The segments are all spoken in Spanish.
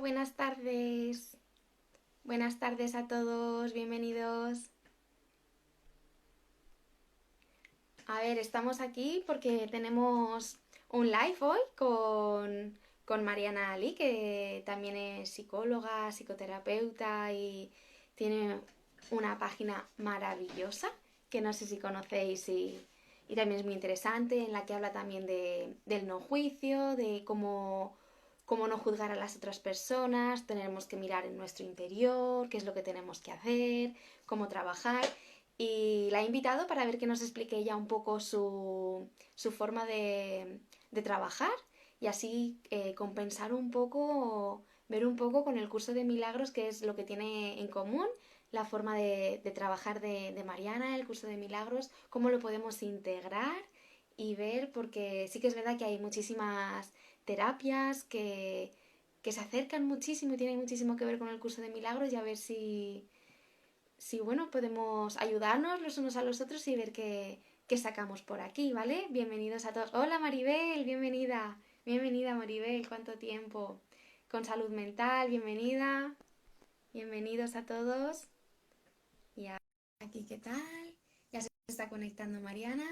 buenas tardes. Buenas tardes a todos, bienvenidos. A ver, estamos aquí porque tenemos un live hoy con Mariana Ali, que también es psicóloga, psicoterapeuta y tiene una página maravillosa que no sé si conocéis y también es muy interesante, en la que habla también del no juicio, de cómo no juzgar a las otras personas, tenemos que mirar en nuestro interior, qué es lo que tenemos que hacer, cómo trabajar. Y la he invitado para ver que nos explique ella un poco su forma de trabajar y así compensar un poco, ver un poco con el curso de milagros qué es lo que tiene en común la forma de trabajar de Mariana, el curso de milagros, cómo lo podemos integrar y ver, porque sí que es verdad que hay muchísimas terapias que se acercan muchísimo y tienen muchísimo que ver con el curso de milagros y a ver si bueno, podemos ayudarnos los unos a los otros y ver qué sacamos por aquí, ¿vale? Bienvenidos a todos. Hola Maribel, bienvenida. Bienvenida Maribel, ¿cuánto tiempo? Con salud mental, bienvenida. Bienvenidos a todos. Y aquí, ¿qué tal? Ya se está conectando Mariana.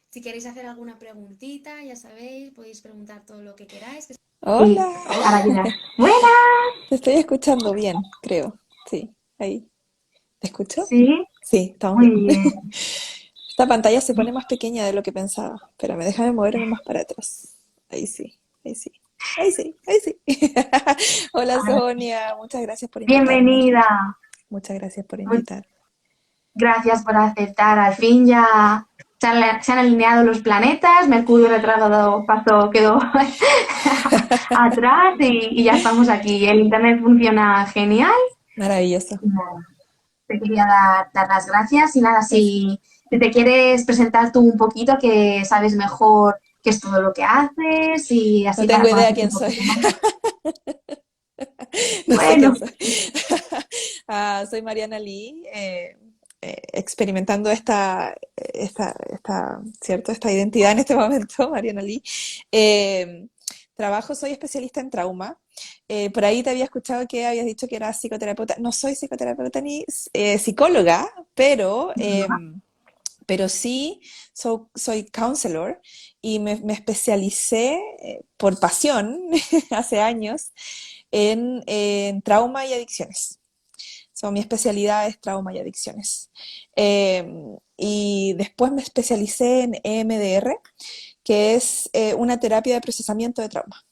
Si queréis hacer alguna preguntita, ya sabéis, podéis preguntar todo lo que queráis. Sí, Hola, ahora quizás. Buena, te estoy escuchando bien, creo. Sí, ahí. ¿Te escucho? sí, Sí, estamos muy bien. bien. Esta pantalla se pone más pequeña de lo que pensaba. Espérame, déjame moverme más para atrás. Ahí sí, ahí sí. Ahí sí, ahí sí. Hola Ahora, Sonia, muchas gracias por invitarme. bienvenida. Muchas gracias por Mu- invitar. Gracias por aceptar. Al fin ya se han alineado los planetas. Mercurio retrógrado pasó, quedó atrás y ya estamos aquí. El internet funciona genial. Maravilloso. Y nada, te quería dar las gracias. Y nada, Gracias. si te quieres presentar tú un poquito, que sabes mejor qué es todo lo que haces y No así tengo para idea conocerte quién un soy. poquito más. No sé quién Bueno, soy. Soy Mariana Lee, experimentando ¿cierto? Esta identidad en este momento, Mariana Lee. Eh, soy especialista en trauma. Por ahí te había escuchado que habías dicho que eras psicoterapeuta. No soy psicoterapeuta ni psicóloga, pero sí soy counselor y me especialicé por pasión hace años en trauma y adicciones. Mi especialidad es trauma y adicciones. Y después me especialicé en EMDR, que es una terapia de procesamiento de trauma.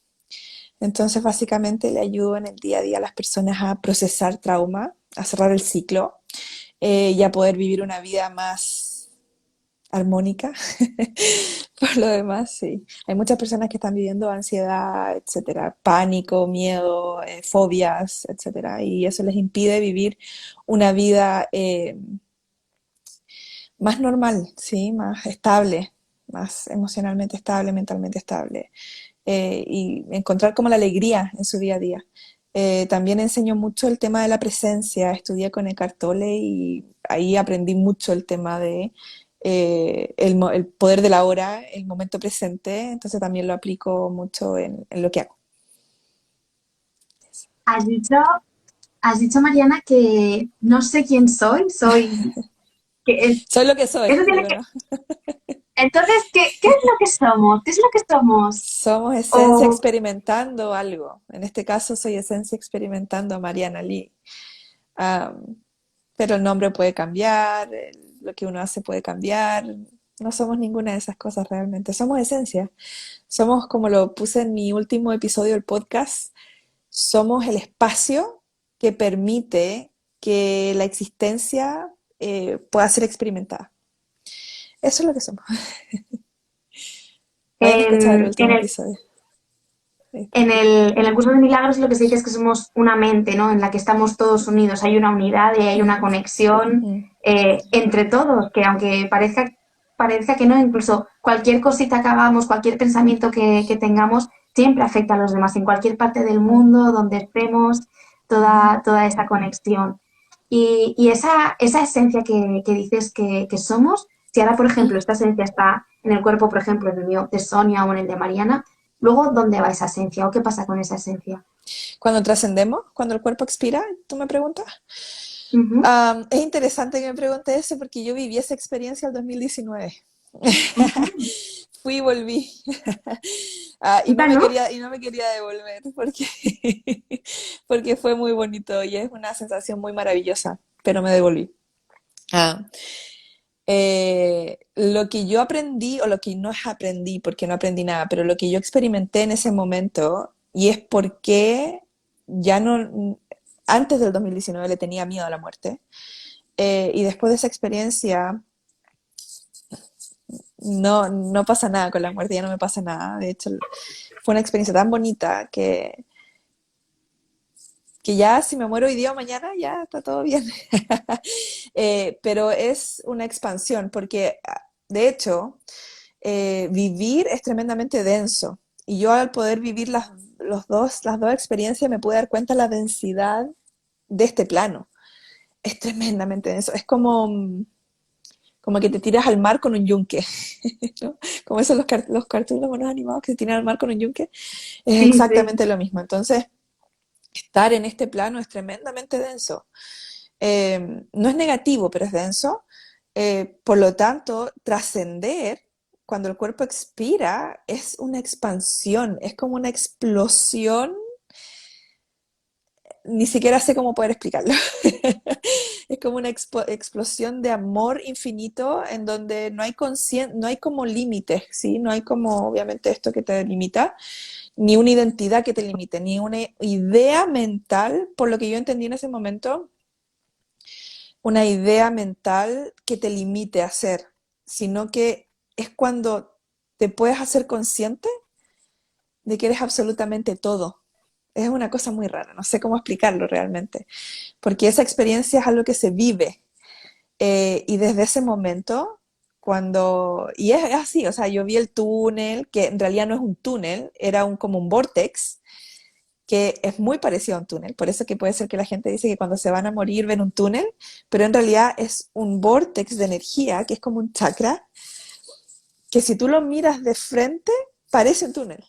Entonces, básicamente le ayudo en el día a día a las personas a procesar trauma, a cerrar el ciclo y a poder vivir una vida más armónica. Por lo demás, sí. Hay muchas personas que están viviendo ansiedad, etcétera, pánico, miedo, fobias, etcétera, y eso les impide vivir una vida más normal, sí, más estable, más emocionalmente estable, mentalmente estable, y encontrar como la alegría en su día a día. También enseño mucho el tema de la presencia, estudié con Eckhart Tolle y ahí aprendí mucho el tema de el poder de la hora, el momento presente, entonces también lo aplico mucho en lo que hago. has dicho, has dicho, Mariana, que no sé quién soy, que Soy lo que soy, eso tiene digo, que, ¿no? entonces, ¿qué es lo que somos? ¿Qué es lo que somos? Somos esencia O, experimentando algo. En este caso soy esencia experimentando a Mariana Lee. Am, pero el nombre puede cambiar, lo que uno hace puede cambiar. No somos ninguna de esas cosas realmente. Somos esencia. Somos, como lo puse en mi último episodio del podcast, somos el espacio que permite que la existencia pueda ser experimentada. Eso es lo que somos. Vayan a escuchar el en, en último el, episodio. Ahí está. en el curso de milagros lo que se dice es que somos una mente, ¿no? En la que estamos todos unidos, hay una unidad y hay una Ujú, conexión ujú, entre todos, que aunque parezca que no, incluso cualquier cosita que hagamos, cualquier pensamiento que tengamos, siempre afecta a los demás, en cualquier parte del mundo, donde estemos, toda esa conexión. Y esa esencia que dices que somos, si ahora, por ejemplo, esta esencia está en el cuerpo, por ejemplo, en el mío de Sonia o en el de Mariana, luego, ¿dónde va esa esencia o qué pasa con esa esencia? Cuando trascendemos, cuando el cuerpo expira, ¿tú me preguntas? Ujú, Es interesante que me pregunte eso porque yo viví esa experiencia el 2019. ujú. Fui y volví. Cuéntanos. Y no me quería devolver porque, porque fue muy bonito y es una sensación muy maravillosa, pero me devolví. Ah, lo que yo aprendí, o lo que no aprendí, porque no aprendí nada, pero lo que yo experimenté en ese momento, y es porque ya no, antes del 2019 le tenía miedo a la muerte, y después de esa experiencia no pasa nada con la muerte, ya no me pasa nada. De hecho, fue una experiencia tan bonita que ya si me muero hoy día o mañana, ya está todo bien. Pero es una expansión, porque de hecho, vivir es tremendamente denso. Y yo al poder vivir las dos experiencias me pude dar cuenta de la densidad de este plano. Es tremendamente denso. Es como que te tiras al mar con un yunque, ¿no? Como esos los cartoons, los monos animados que se tiran al mar con un yunque. Es Sí, sí. exactamente lo mismo. Entonces, estar en este plano es tremendamente denso. No es negativo, pero es denso. Por lo tanto, trascender cuando el cuerpo expira es una expansión, es como una explosión, ni siquiera sé cómo poder explicarlo. Es como una explosión de amor infinito en donde no hay como límites, ¿sí? No hay como, obviamente, esto que te limita, ni una identidad que te limite, ni una idea mental, por lo que yo entendí en ese momento, una idea mental que te limite a hacer, sino que es cuando te puedes hacer consciente de que eres absolutamente todo. Es una cosa muy rara, no sé cómo explicarlo realmente, porque esa experiencia es algo que se vive, y desde ese momento, y es así, o sea, yo vi el túnel, que en realidad no es un túnel, era como un vortex, que es muy parecido a un túnel, por eso que puede ser que la gente dice que cuando se van a morir ven un túnel, pero en realidad es un vortex de energía, que es como un chakra, que si tú lo miras de frente, parece un túnel.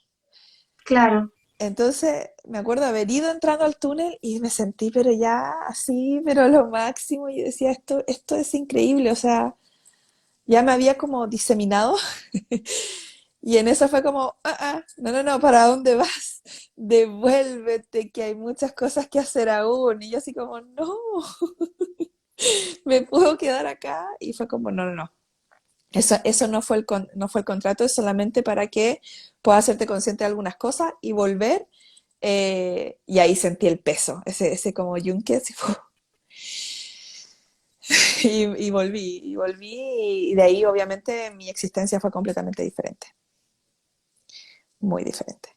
Claro. Entonces, me acuerdo haber ido entrando al túnel y me sentí, pero ya así, pero lo máximo, y decía, esto es increíble, o sea, ya me había como diseminado. Y en eso fue como, no, ¿para dónde vas? Devuélvete, que hay muchas cosas que hacer aún. Y yo así como, no, me puedo quedar acá. Y fue como, no. Eso no fue el contrato, es solamente para que puedas hacerte consciente de algunas cosas y volver. Y ahí sentí el peso, ese como yunque, así, ¡fu! Y volví, y de ahí obviamente mi existencia fue completamente diferente, muy diferente.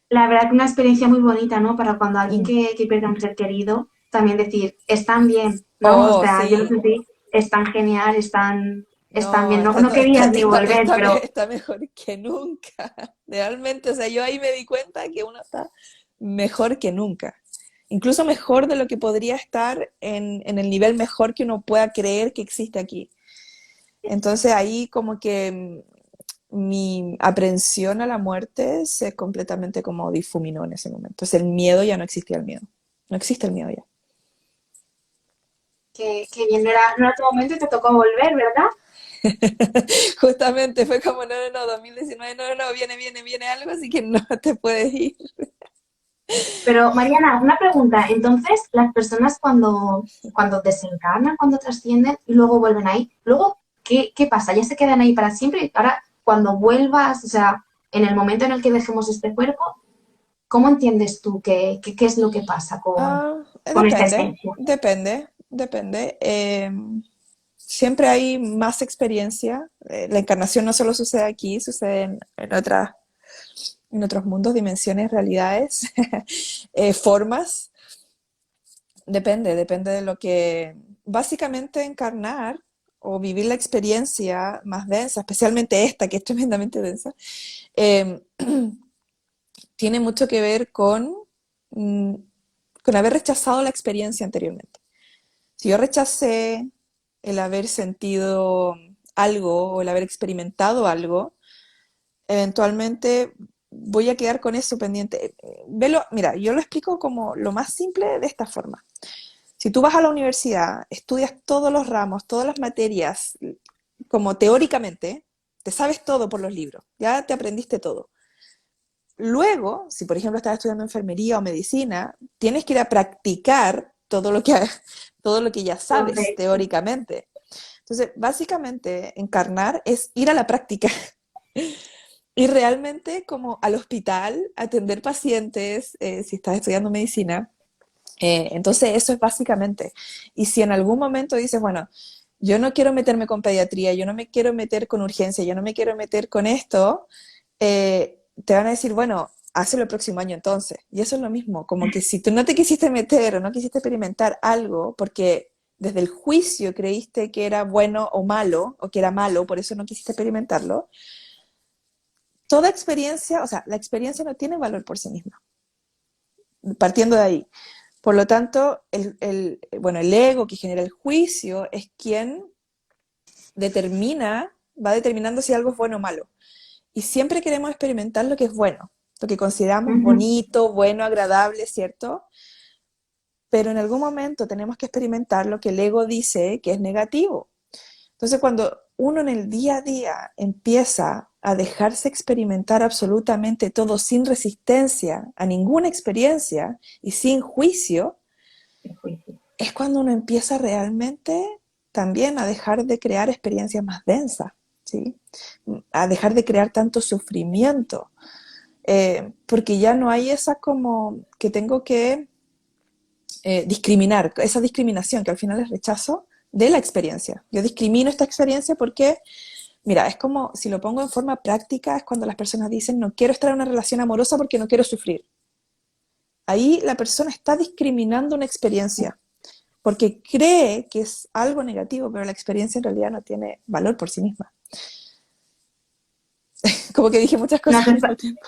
La verdad que una experiencia muy bonita, ¿no? Para cuando alguien Mm. que pierde a un ser querido, también decir, están bien, ¿no? O Oh, sea, yo lo sí. sentí, están genial, están No, bien. No, no querías ni volver, pero está mejor que nunca. Realmente, o sea, yo ahí me di cuenta que uno está mejor que nunca. Incluso mejor de lo que podría estar en el nivel mejor que uno pueda creer que existe aquí. Entonces ahí como que mi aprensión a la muerte se completamente como difuminó en ese momento. Entonces el miedo ya no existía el miedo. No existe el miedo ya. que bien, no era tu momento y te tocó volver, ¿verdad? Justamente fue como, 2019, viene algo, así que no te puedes ir. Pero Mariana, una pregunta. Entonces, las personas cuando desencarnan, cuando trascienden y luego vuelven ahí, luego, ¿qué pasa? ¿Ya se quedan ahí para siempre? Ahora, cuando vuelvas, o sea, en el momento en el que dejemos este cuerpo, ¿cómo entiendes tú qué es lo que pasa con esta esencia? Depende. Siempre hay más experiencia. La encarnación no solo sucede aquí, sucede en otros mundos, dimensiones, realidades, formas. Depende de lo que... Básicamente encarnar o vivir la experiencia más densa, especialmente esta, que es tremendamente densa, eh, tiene mucho que ver mm, con haber rechazado la experiencia anteriormente. Si yo rechacé el haber sentido algo o el haber experimentado algo, eventualmente voy a quedar con eso pendiente. Velo, mira, yo lo explico como lo más simple de esta forma. Si tú vas a la universidad, estudias todos los ramos, todas las materias, como teóricamente, te sabes todo por los libros, ya te aprendiste todo. Luego, si por ejemplo estás estudiando enfermería o medicina, tienes que ir a practicar todo lo que ya sabes Correcto. teóricamente. Entonces, básicamente, encarnar es ir a la práctica y realmente como al hospital, atender pacientes, si estás estudiando medicina. Entonces, eso es básicamente. Y si en algún momento dices, bueno, yo no quiero meterme con pediatría, yo no me quiero meter con urgencia, yo no me quiero meter con esto, te van a decir, bueno, hazlo el próximo año entonces. Y eso es lo mismo, como que si tú no te quisiste meter o no quisiste experimentar algo porque desde el juicio creíste que era bueno o malo, o que era malo, por eso no quisiste experimentarlo, toda experiencia, o sea, la experiencia no tiene valor por sí misma, partiendo de ahí. Por lo tanto, bueno, el ego que genera el juicio es quien va determinando si algo es bueno o malo. Y siempre queremos experimentar lo que es bueno, lo que consideramos Ujú. bonito, bueno, agradable, ¿cierto? Pero en algún momento tenemos que experimentar lo que el ego dice que es negativo. Entonces, cuando uno en el día a día empieza a dejarse experimentar absolutamente todo sin resistencia a ninguna experiencia y sin juicio, El juicio. es cuando uno empieza realmente también a dejar de crear experiencias más densas, ¿sí? A dejar de crear tanto sufrimiento, porque ya no hay esa como que tengo que discriminar, esa discriminación que al final es rechazo de la experiencia. Yo discrimino esta experiencia porque, mira, es como si lo pongo en forma práctica, es cuando las personas dicen no quiero estar en una relación amorosa porque no quiero sufrir. Ahí la persona está discriminando una experiencia porque cree que es algo negativo, pero la experiencia en realidad no tiene valor por sí misma. Como que dije muchas cosas Nos al está- mismo tiempo.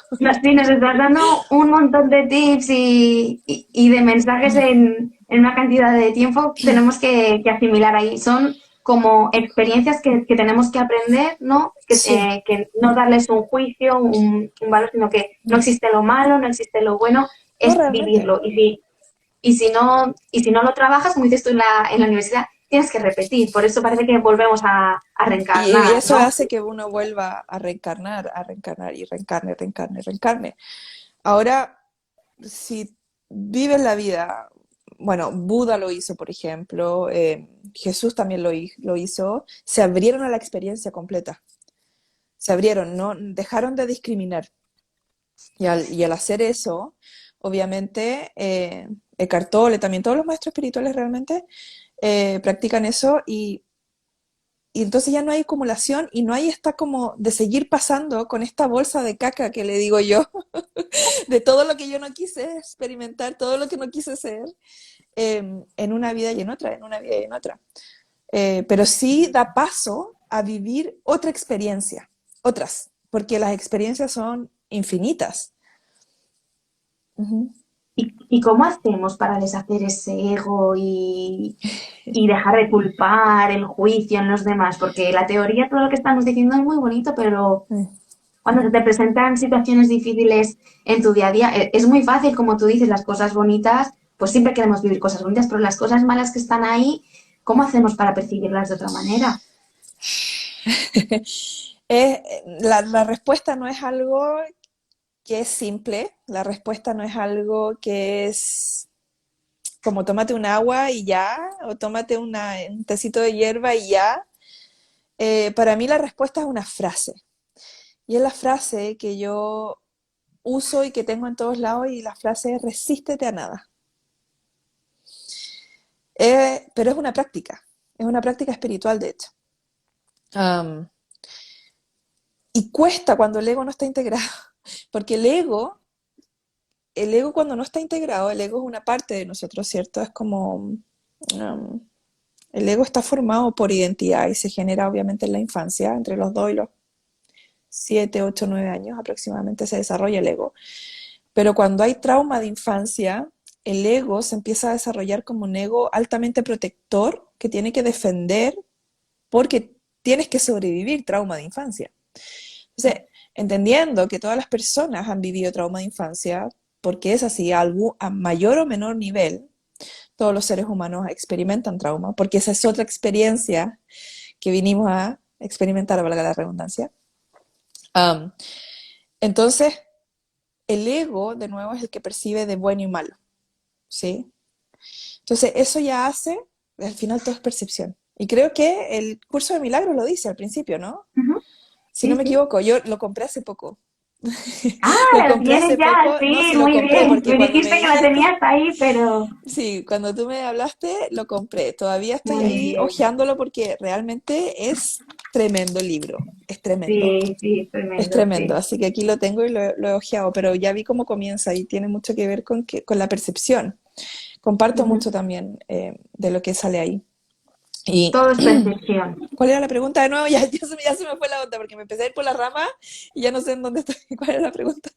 sí, nos estás dando un montón de tips y de mensajes en una cantidad de tiempo tenemos que asimilar ahí. Son como experiencias que tenemos que aprender, ¿no? Sí, Que no darles un juicio, un valor, sino que no existe lo malo, no existe lo bueno, no es realmente. vivirlo. Y si no lo trabajas, como dices tú en la universidad, tienes que repetir. Por eso parece que volvemos a Y reencarnar, eso ¿no? hace que uno vuelva a reencarnar y reencarne, reencarne, reencarne. Ahora, si vives la vida, bueno, Buda lo hizo, por ejemplo, Jesús también lo hizo, se abrieron a la experiencia completa, se abrieron, no dejaron de discriminar. Y al hacer eso, obviamente, Eckhart Tolle, también todos los maestros espirituales realmente practican eso y entonces ya no hay acumulación y no hay esta como de seguir pasando con esta bolsa de caca que le digo yo, de todo lo que yo no quise experimentar, todo lo que no quise ser, en una vida y en otra, en una vida y en otra. Pero sí da paso a vivir otra experiencia, otras, porque las experiencias son infinitas. Ujú. Y cómo hacemos para deshacer ese ego y dejar de culpar el juicio en los demás? Porque la teoría, todo lo que estamos diciendo es muy bonito, pero Mm. cuando se te presentan situaciones difíciles en tu día a día, es muy fácil, como tú dices, las cosas bonitas, pues siempre queremos vivir cosas bonitas, pero las cosas malas que están ahí, ¿cómo hacemos para percibirlas de otra manera? La respuesta no es algo que es simple, la respuesta no es algo que es como tómate un agua y ya, o tómate un tecito de hierba y ya. Para mí la respuesta es una frase, y es la frase que yo uso y que tengo en todos lados, y la frase es resístete a nada. Pero es una práctica espiritual de hecho. Um, y cuesta cuando el ego no está integrado, porque el ego cuando no está integrado, el ego es una parte de nosotros, ¿cierto? Es como, el ego está formado por identidad y se genera obviamente en la infancia, entre los 2 y los 7, 8, 9 años aproximadamente se desarrolla el ego. Pero cuando hay trauma de infancia, el ego se empieza a desarrollar como un ego altamente protector que tiene que defender porque tienes que sobrevivir trauma de infancia. Entonces, entendiendo que todas las personas han vivido trauma de infancia, porque es así, a mayor o menor nivel, todos los seres humanos experimentan trauma, porque esa es otra experiencia que vinimos a experimentar, valga la redundancia. Um, entonces, el ego, de nuevo, es el que percibe de bueno y malo, ¿sí? Entonces, eso ya hace, al final todo es percepción. Y creo que el curso de milagros lo dice al principio, ¿no? Ujú. Si no Sí, me sí. equivoco, yo lo compré hace poco. Ah, Lo lo compré tienes hace ya, poco, no, sí, si lo muy compré bien. porque Me cuando me dijiste que lo dijiste, tenías ahí, pero sí, cuando tú me hablaste, lo compré. Todavía estoy muy ahí bien. hojeándolo porque realmente es tremendo libro, es tremendo. Sí, sí, Es tremendo, tremendo, sí. así que aquí lo tengo y lo he hojeado, pero ya vi cómo comienza y tiene mucho que ver con la percepción. Comparto Ujú. mucho también de lo que sale ahí. ¿Y Todo es percepción. cuál era la pregunta de nuevo? Ya se me fue la onda porque me empecé a ir por la rama y ya no sé en dónde estoy. ¿Cuál era la pregunta?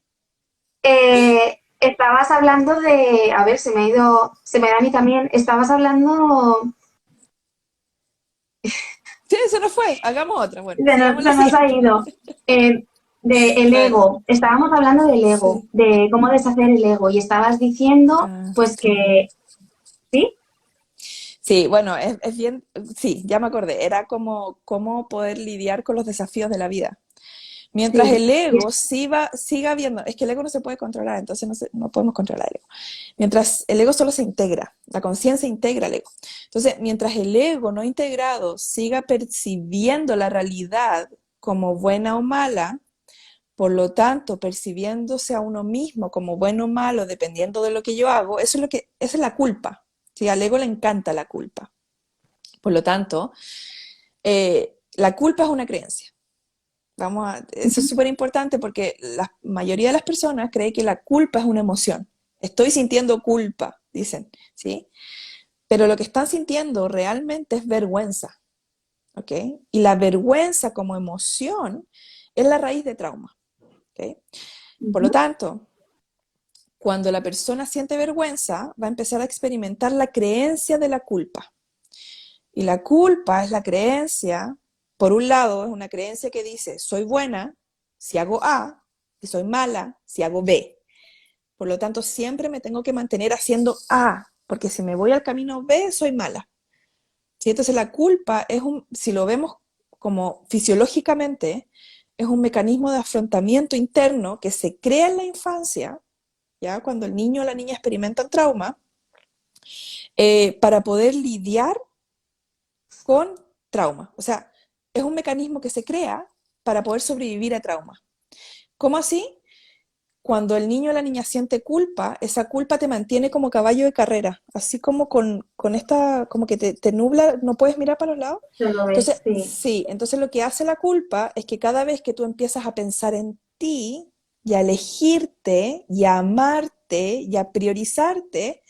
Estabas hablando de, a ver, se me ha ido, se me da a mí también, estabas hablando, Sí, se nos fue. Hagamos otra. Bueno, se nos, sigamos la se nos ha siguiente. ido, de el A ver, ego. Estábamos hablando del ego, sí. de cómo deshacer el ego, y estabas diciendo, Ah, pues sí. que, ¿sí? Sí, bueno, es bien, sí, ya me acordé. Era como cómo poder lidiar con los desafíos de la vida. Mientras Sí. el ego siga viendo, es que el ego no se puede controlar, entonces no podemos controlar el ego. Mientras el ego solo se integra, la conciencia integra el ego. Entonces, mientras el ego no integrado siga percibiendo la realidad como buena o mala, por lo tanto, percibiéndose a uno mismo como bueno o malo, dependiendo de lo que yo hago, esa es la culpa. ¿Sí? Al ego le encanta la culpa. Por lo tanto, la culpa es una creencia. Eso es Ujú. súper importante porque la mayoría de las personas cree que la culpa es una emoción. Estoy sintiendo culpa, dicen, ¿sí? Pero lo que están sintiendo realmente es vergüenza, ¿ok? Y la vergüenza como emoción es la raíz de trauma, ¿ok? Por lo Ujú. tanto, cuando la persona siente vergüenza, va a empezar a experimentar la creencia de la culpa. Y la culpa es la creencia, por un lado, es una creencia que dice, soy buena si hago A y soy mala si hago B. Por lo tanto, siempre me tengo que mantener haciendo A, porque si me voy al camino B, soy mala. ¿Sí? Entonces la culpa si lo vemos como fisiológicamente, es un mecanismo de afrontamiento interno que se crea en la infancia, ya cuando el niño o la niña experimentan trauma, para poder lidiar con trauma. O sea, es un mecanismo que se crea para poder sobrevivir a trauma. ¿Cómo así? Cuando el niño o la niña siente culpa, esa culpa te mantiene como caballo de carrera, así como con esta, como que te nubla, no puedes mirar para los lados. Te lo ves, Entonces, sí. sí, entonces lo que hace la culpa es que cada vez que tú empiezas a pensar en ti y a elegirte y a amarte y a priorizarte,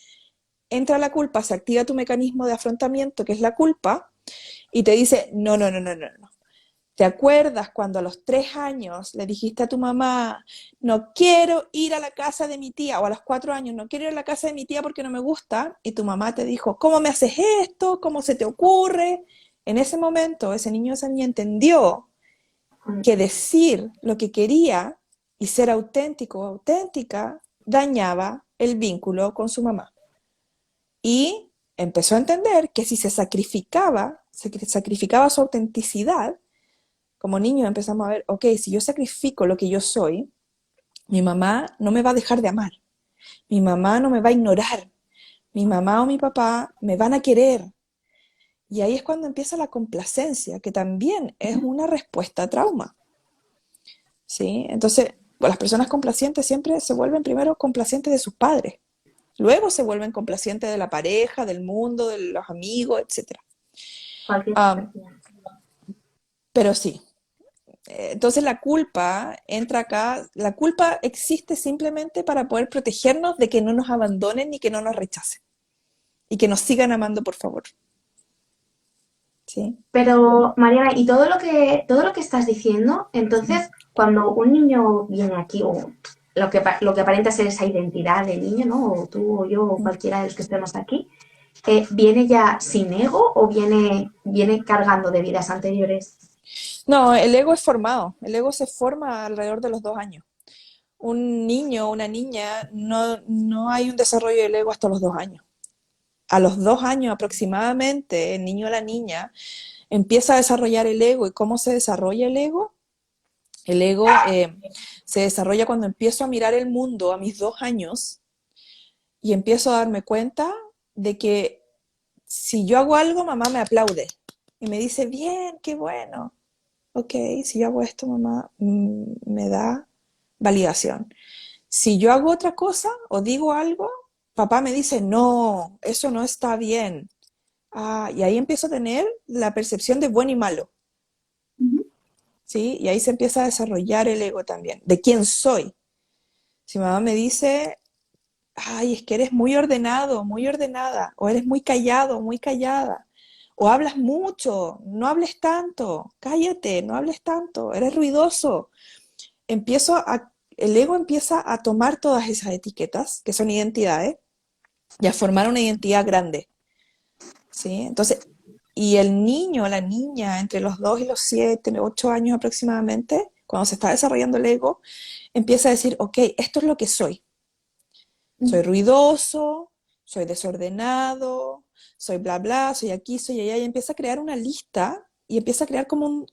entra la culpa, se activa tu mecanismo de afrontamiento, que es la culpa, y te dice, no, no, no, no, no, no. ¿Te acuerdas cuando a los 3 años le dijiste a tu mamá, no quiero ir a la casa de mi tía, o a los 4 años, no quiero ir a la casa de mi tía porque no me gusta, y tu mamá te dijo, ¿cómo me haces esto? ¿Cómo se te ocurre? En ese momento, ese niño o esa niña entendió que decir lo que quería y ser auténtico o auténtica dañaba el vínculo con su mamá. Y empezó a entender que si se sacrificaba su autenticidad, como niños empezamos a ver, ok, si yo sacrifico lo que yo soy, mi mamá no me va a dejar de amar, mi mamá no me va a ignorar, mi mamá o mi papá me van a querer. Y ahí es cuando empieza la complacencia, que también es una respuesta a trauma, ¿sí? Entonces, las personas complacientes siempre se vuelven primero complacientes de sus padres, luego se vuelven complacientes de la pareja, del mundo, de los amigos, etcétera. Cualquier Um, situación. pero sí, entonces la culpa entra acá, la culpa existe simplemente para poder protegernos de que no nos abandonen ni que no nos rechacen y que nos sigan amando, por favor. ¿Sí? Pero, Mariana, y todo lo que estás diciendo, Sí. entonces, cuando un niño viene aquí, o lo que aparenta ser esa identidad de niño, ¿no? O tú o yo, o cualquiera de los que estemos aquí, ¿viene ya sin ego o viene cargando de vidas anteriores? No, el ego es formado. El ego se forma alrededor de los 2 años. Un niño o una niña no hay un desarrollo del ego hasta los 2 años. A los 2 años aproximadamente, el niño o la niña empieza a desarrollar el ego. ¿Y cómo se desarrolla el ego? El ego se desarrolla cuando empiezo a mirar el mundo a mis 2 años y empiezo a darme cuenta de que si yo hago algo, mamá me aplaude y me dice, bien, qué bueno. Ok, si yo hago esto, mamá me da validación. Si yo hago otra cosa o digo algo, papá me dice, no, eso no está bien. Ah, y ahí empiezo a tener la percepción de bueno y malo, Ujú. ¿sí? Y ahí se empieza a desarrollar el ego también, de quién soy. Si mamá me dice, ay, es que eres muy ordenado, muy ordenada, o eres muy callado, muy callada, o hablas mucho, no hables tanto, cállate, no hables tanto, eres ruidoso. El ego empieza a tomar todas esas etiquetas, que son identidades, y a formar una identidad grande, ¿sí? Entonces, y el niño, la niña, entre los 2 y los 7, 8 años aproximadamente, cuando se está desarrollando el ego, empieza a decir, ok, esto es lo que soy. Soy ruidoso, soy desordenado, soy bla bla, soy aquí, soy allá, y empieza a crear una lista y empieza a crear como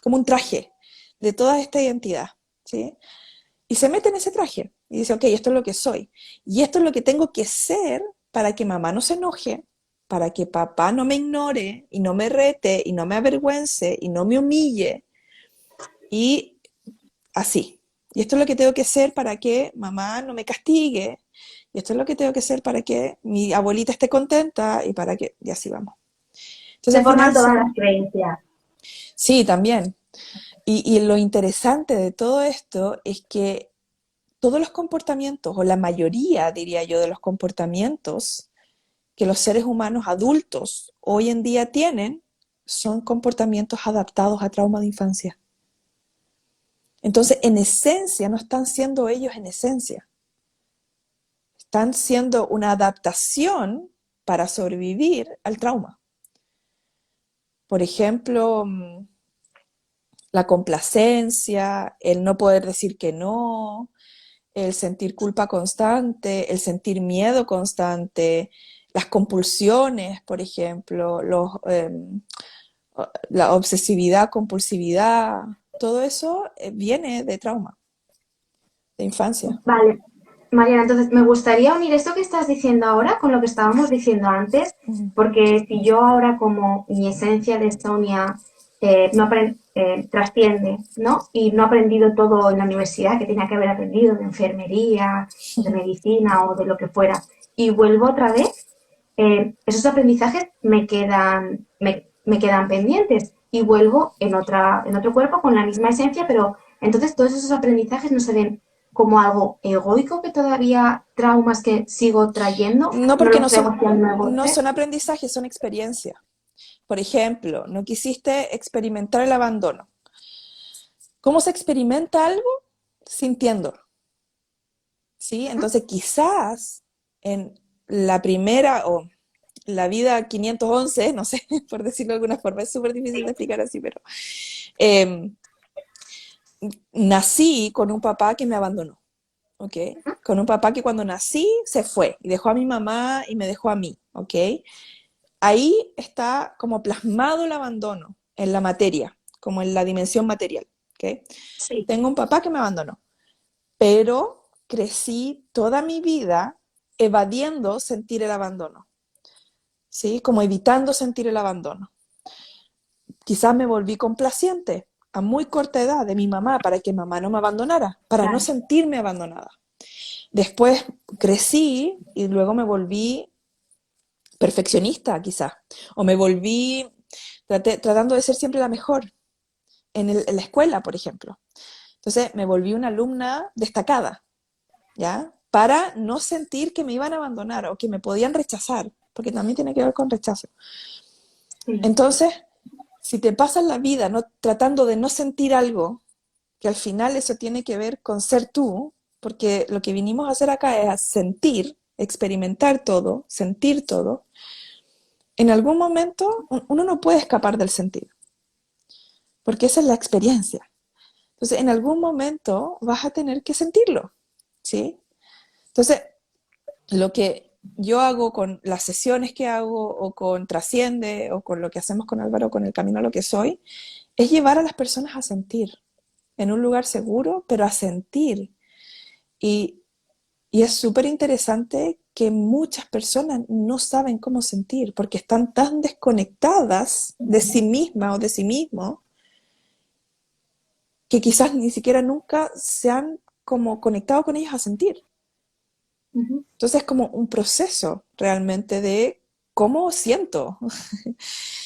un traje de toda esta identidad, ¿sí? Y se mete en ese traje y dice, ok, esto es lo que soy. Y esto es lo que tengo que ser para que mamá no se enoje, para que papá no me ignore y no me rete y no me avergüence y no me humille. Y así. Y esto es lo que tengo que ser para que mamá no me castigue. Y esto es lo que tengo que ser para que mi abuelita esté contenta y para que... Y así vamos. Entonces Se al forman final todas las son... creencias. Sí, también. Y lo interesante de todo esto es que todos los comportamientos, o la mayoría, diría yo, de los comportamientos que los seres humanos adultos hoy en día tienen, son comportamientos adaptados a trauma de infancia. Entonces, en esencia, no están siendo ellos en esencia. Están siendo una adaptación para sobrevivir al trauma. Por ejemplo, la complacencia, el no poder decir que no, el sentir culpa constante, el sentir miedo constante, las compulsiones, por ejemplo, la obsesividad, compulsividad, todo eso viene de trauma, de infancia. Vale, Mariana, entonces me gustaría unir esto que estás diciendo ahora con lo que estábamos diciendo antes, Ujú. porque si yo ahora como mi esencia de Sonia trasciende, ¿no? Y no he aprendido todo en la universidad que tenía que haber aprendido de enfermería, de medicina o de lo que fuera, y vuelvo otra vez, esos aprendizajes me quedan pendientes y vuelvo en otro cuerpo con la misma esencia, pero entonces todos esos aprendizajes no se ven como algo egoico que todavía traumas que sigo trayendo, No, no porque los estoy haciendo de no golpe. son aprendizajes, son experiencias. Por ejemplo, no quisiste experimentar el abandono. ¿Cómo se experimenta algo? Sintiéndolo, ¿sí? Entonces, quizás en la primera o la vida 511, no sé, por decirlo de alguna forma, es súper difícil de explicar así, pero eh, nací con un papá que me abandonó, ¿ok? Con un papá que cuando nací se fue y dejó a mi mamá y me dejó a mí, ¿ok? Ahí está como plasmado el abandono en la materia, como en la dimensión material, ¿ok? Sí, Tengo un papá que me abandonó, pero crecí toda mi vida evadiendo sentir el abandono, ¿sí? Como evitando sentir el abandono. Quizás me volví complaciente a muy corta edad de mi mamá para que mamá no me abandonara, para no claro. sentirme abandonada. Después crecí y luego me volví perfeccionista, quizás, o me volví tratando de ser siempre la mejor en la escuela, por ejemplo. Entonces me volví una alumna destacada, ¿ya? Para no sentir que me iban a abandonar o que me podían rechazar, porque también tiene que ver con rechazo. Sí. Entonces, si te pasas la vida tratando de no sentir algo, que al final eso tiene que ver con ser tú, porque lo que vinimos a hacer acá es a sentir, experimentar todo, sentir todo, en algún momento uno no puede escapar del sentir. porque esa es la experiencia. Entonces, en algún momento vas a tener que sentirlo, ¿sí? Entonces, lo que yo hago con las sesiones que hago, o con Trasciende, o con lo que hacemos con Álvaro, con el Camino a lo que soy, es llevar a las personas a sentir, en un lugar seguro, pero a sentir. Y, y es súper interesante que muchas personas no saben cómo sentir, porque están tan desconectadas de sí mismas o de sí mismo, que quizás ni siquiera nunca se han como conectado con ellos a sentir. Ujú. Entonces es como un proceso realmente de cómo siento.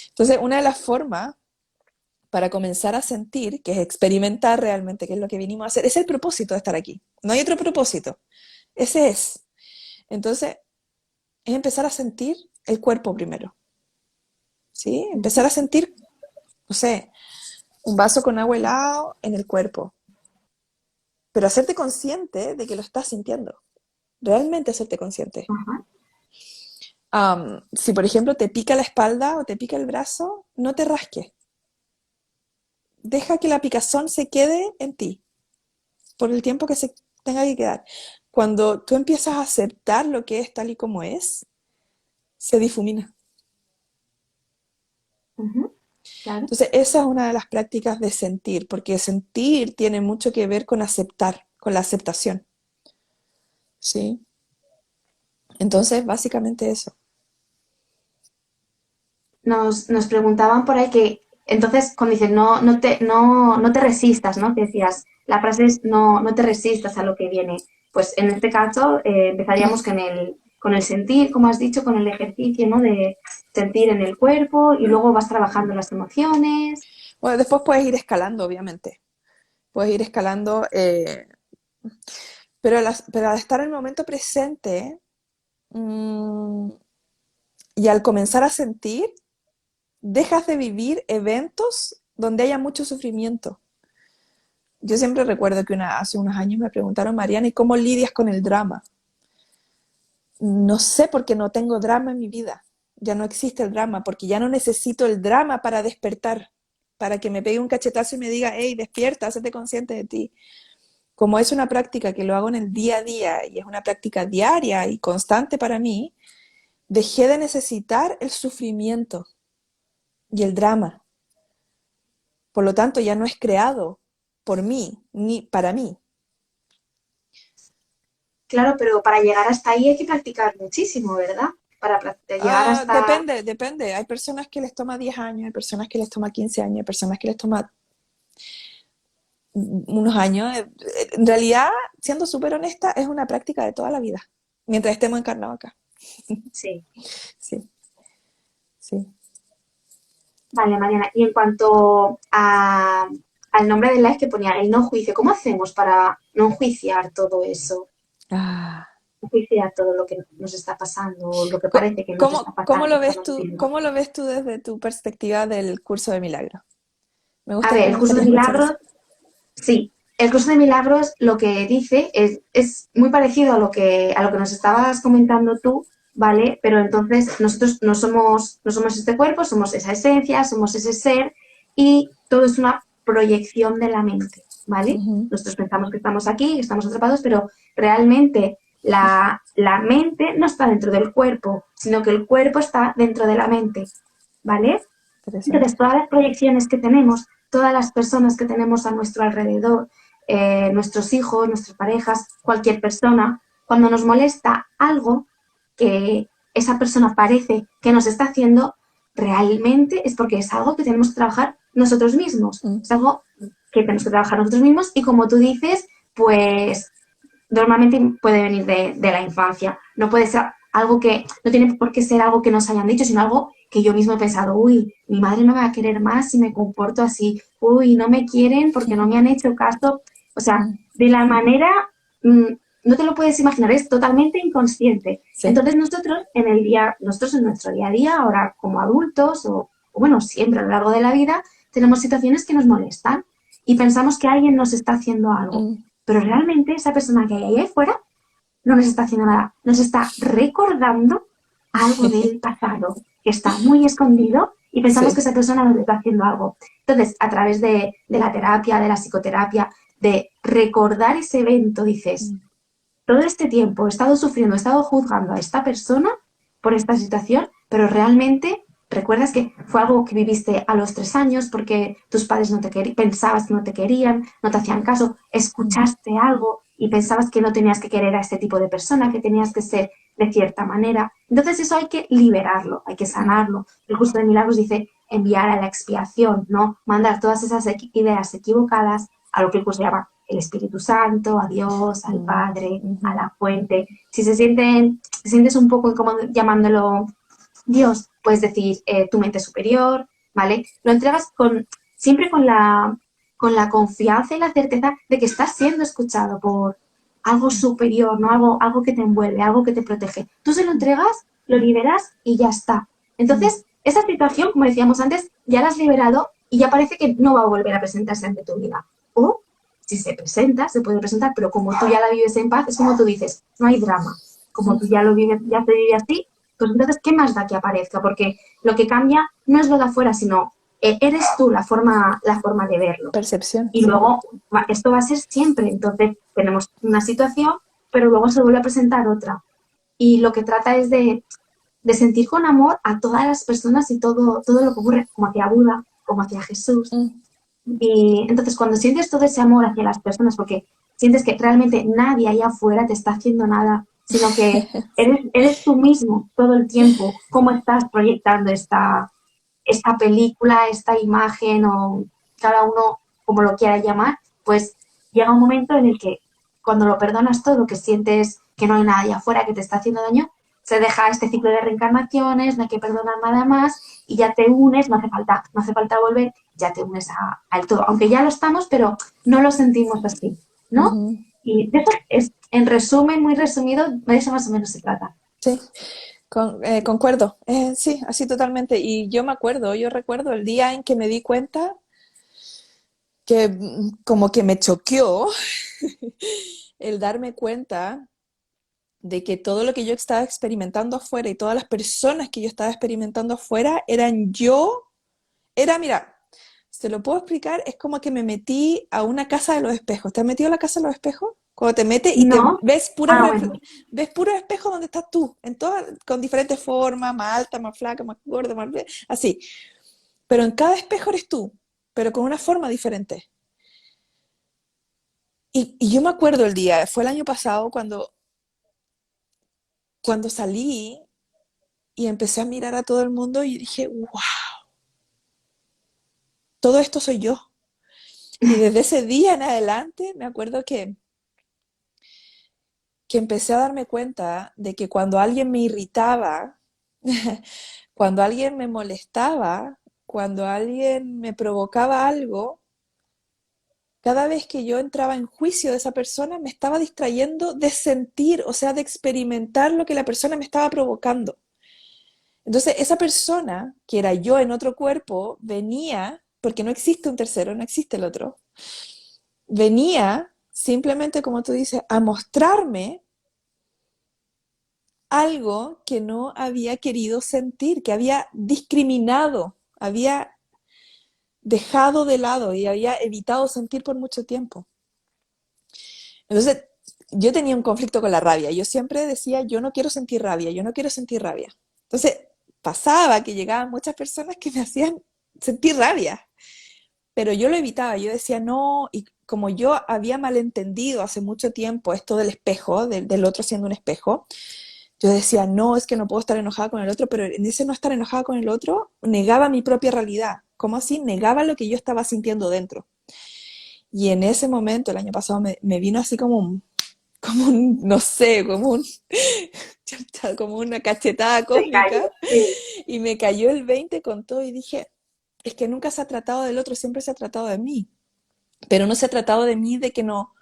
Entonces una de las formas para comenzar a sentir, que es experimentar realmente qué es lo que vinimos a hacer, es el propósito de estar aquí. No hay otro propósito. Ese es. Entonces es empezar a sentir el cuerpo primero. ¿Sí? Empezar a sentir, no sé, un vaso con agua helado en el cuerpo. Pero hacerte consciente de que lo estás sintiendo. Realmente hacerte consciente. Ajá. Si por ejemplo te pica la espalda o te pica el brazo, no te rasques. Deja que la picazón se quede en ti por el tiempo que se tenga que quedar. Cuando tú empiezas a aceptar lo que es tal y como es, se difumina. Ujú. Claro. Entonces, esa es una de las prácticas de sentir, porque sentir tiene mucho que ver con aceptar, con la aceptación. ¿Sí? Entonces, básicamente eso. Nos preguntaban por ahí que, entonces, cuando dicen no te resistas, ¿no? Que decías, la frase es no te resistas a lo que viene. Pues en este caso empezaríamos con el sentir, como has dicho, con el ejercicio, ¿no? De sentir en el cuerpo y luego vas trabajando las emociones. Bueno, después puedes ir escalando, obviamente. Puedes ir escalando, pero al estar en el momento presente, mm, y al comenzar a sentir, dejas de vivir eventos donde haya mucho sufrimiento. Yo siempre recuerdo que hace unos años me preguntaron, Mariana, ¿y cómo lidias con el drama? No sé, porque no tengo drama en mi vida. Ya no existe el drama, porque ya no necesito el drama para despertar, para que me pegue un cachetazo y me diga, hey, despierta, hazte consciente de ti. Como es una práctica que lo hago en el día a día y es una práctica diaria y constante para mí, dejé de necesitar el sufrimiento y el drama. Por lo tanto, ya no es creado por mí ni para mí. Claro, pero para llegar hasta ahí hay que practicar muchísimo, ¿verdad? Para llegar hasta... Depende. Hay personas que les toma 10 años, hay personas que les toma 15 años, hay personas que les toma unos años. En realidad, siendo súper honesta, es una práctica de toda la vida, mientras estemos encarnados acá. Sí. Sí, sí. Vale, Mariana. Y en cuanto al nombre del live que ponía, el no juicio, ¿cómo hacemos para no enjuiciar todo eso? Ah. No enjuiciar todo lo que nos está pasando, lo que parece que nos está ¿Cómo pasando, lo que ves estamos tú, viendo. cómo lo ves tú desde tu perspectiva del curso de milagros? A ver, Me el curso de gustaría escuchar eso. milagros, sí. El curso de milagros lo que dice es muy parecido a lo que nos estabas comentando tú, ¿vale? Pero entonces nosotros no somos este cuerpo, somos esa esencia, somos ese ser y todo es una proyección de la mente, ¿vale? Ujú, Nosotros pensamos que estamos aquí, que estamos atrapados, pero realmente la mente no está dentro del cuerpo, sino que el cuerpo está dentro de la mente, ¿vale? interesante. Entonces, todas las proyecciones que tenemos, todas las personas que tenemos a nuestro alrededor, nuestros hijos, nuestras parejas, cualquier persona, cuando nos molesta algo que esa persona parece que nos está haciendo, realmente es porque es algo que tenemos que trabajar nosotros mismos. Mm, Es algo que tenemos que trabajar nosotros mismos y como tú dices, pues normalmente puede venir de la infancia. No puede ser algo que, no tiene por qué ser algo que nos hayan dicho, sino algo que yo mismo he pensado, uy, mi madre no me va a querer más si me comporto así, uy, no me quieren porque no me han hecho caso. O sea, mm, de la manera, mm, no te lo puedes imaginar, es totalmente inconsciente. sí. Entonces nosotros en nuestro día a día, ahora como adultos, o bueno, siempre a lo largo de la vida, tenemos situaciones que nos molestan y pensamos que alguien nos está haciendo algo. Mm, Pero realmente esa persona que hay ahí afuera no nos está haciendo nada, nos está recordando algo del pasado que está muy escondido y pensamos que Sí. esa persona nos está haciendo algo. Entonces, a través de la terapia, de la psicoterapia, de recordar ese evento, dices, Mm. todo este tiempo he estado sufriendo, he estado juzgando a esta persona por esta situación, pero realmente recuerdas que fue algo que viviste a los 3 años porque tus padres no te querían, pensabas que no te querían, no te hacían caso, Ujú. escuchaste algo y pensabas que no tenías que querer a este tipo de persona, que tenías que ser de cierta manera. Entonces eso hay que liberarlo, hay que Ujú. sanarlo. El curso de milagros dice enviar a la expiación, ¿no? Mandar todas esas ideas equivocadas a lo que el curso llama el Espíritu Santo, a Dios, al Mm. Padre, a Ujú. la fuente. Si te sientes un poco incómodo llamándolo Dios, puedes decir tu mente superior, ¿vale? Lo entregas siempre con la confianza y la certeza de que estás siendo escuchado por algo superior, ¿no? Algo que te envuelve, algo que te protege. Tú se lo Mm. entregas, lo liberas y ya está. Mm. Entonces, esa situación, como decíamos antes, ya la has liberado y ya parece que no va a volver a presentarse ante tu vida. O si se presenta, se puede presentar, pero como tú ya la vives en paz, es como tú dices, no hay drama. Como tú ya lo vives, ya te vive así, pues entonces, ¿qué más da que aparezca? Porque lo que cambia no es lo de afuera, sino eres tú la forma de verlo. Percepción, Y sí. luego esto va a ser siempre. Entonces, tenemos una situación, pero luego se vuelve a presentar otra. Y lo que trata es de sentir con amor a todas las personas y todo lo que ocurre, como hacia Buda, como hacia Jesús. Mm. Y entonces, cuando sientes todo ese amor hacia las personas, porque sientes que realmente nadie allá afuera te está haciendo nada, sino que eres tú mismo todo el tiempo, cómo estás proyectando esta película, esta imagen o cada uno como lo quiera llamar, pues llega un momento en el que cuando lo perdonas todo, que sientes que no hay nada allá afuera que te está haciendo daño, se deja este ciclo de reencarnaciones, no hay que perdonar nada más y ya te unes, no hace falta volver, ya te unes al todo, aunque ya lo estamos, pero no lo sentimos así, ¿no? Ujú. Y de eso es, en resumen, muy resumido, de eso más o menos se trata. Sí, concuerdo. Sí, así totalmente. Y yo recuerdo el día en que me di cuenta que como que me choqueó el darme cuenta de que todo lo que yo estaba experimentando afuera y todas las personas que yo estaba experimentando afuera eran yo. Mira, se lo puedo explicar, es como que me metí a una casa de los espejos. ¿Te has metido a la casa de los espejos? Cuando te metes y te No, ves bueno, ves puros espejos donde estás tú, con diferentes formas, más alta, más flaca, más gorda, así. Pero en cada espejo eres tú, pero con una forma diferente. Y yo me acuerdo el día, fue el año pasado cuando salí y empecé a mirar a todo el mundo y dije, wow, todo esto soy yo. Y desde ese día en adelante me acuerdo que empecé a darme cuenta de que cuando alguien me irritaba, cuando alguien me molestaba, cuando alguien me provocaba algo, cada vez que yo entraba en juicio de esa persona, me estaba distrayendo de sentir, o sea, de experimentar lo que la persona me estaba provocando. Entonces, esa persona, que era yo en otro cuerpo, venía, porque no existe un tercero, no existe el otro, venía simplemente, como tú dices, a mostrarme algo que no había querido sentir, que había discriminado, había dejado de lado y había evitado sentir por mucho tiempo. Entonces, yo tenía un conflicto con la rabia. Yo siempre decía, yo no quiero sentir rabia, yo no quiero sentir rabia. Entonces, pasaba que llegaban muchas personas que me hacían sentir rabia, pero yo lo evitaba. Yo decía, no, y como yo había malentendido hace mucho tiempo esto del espejo, del otro siendo un espejo, yo decía, no, es que no puedo estar enojada con el otro, pero en ese no estar enojada con el otro, negaba mi propia realidad. ¿Cómo así? Negaba lo que yo estaba sintiendo dentro. Y en ese momento, el año pasado, me vino así no sé, como una cachetada te callo. cósmica, Sí. y me cayó el 20 con todo y dije, es que nunca se ha tratado del otro, siempre se ha tratado de mí, pero no se ha tratado de mí de que no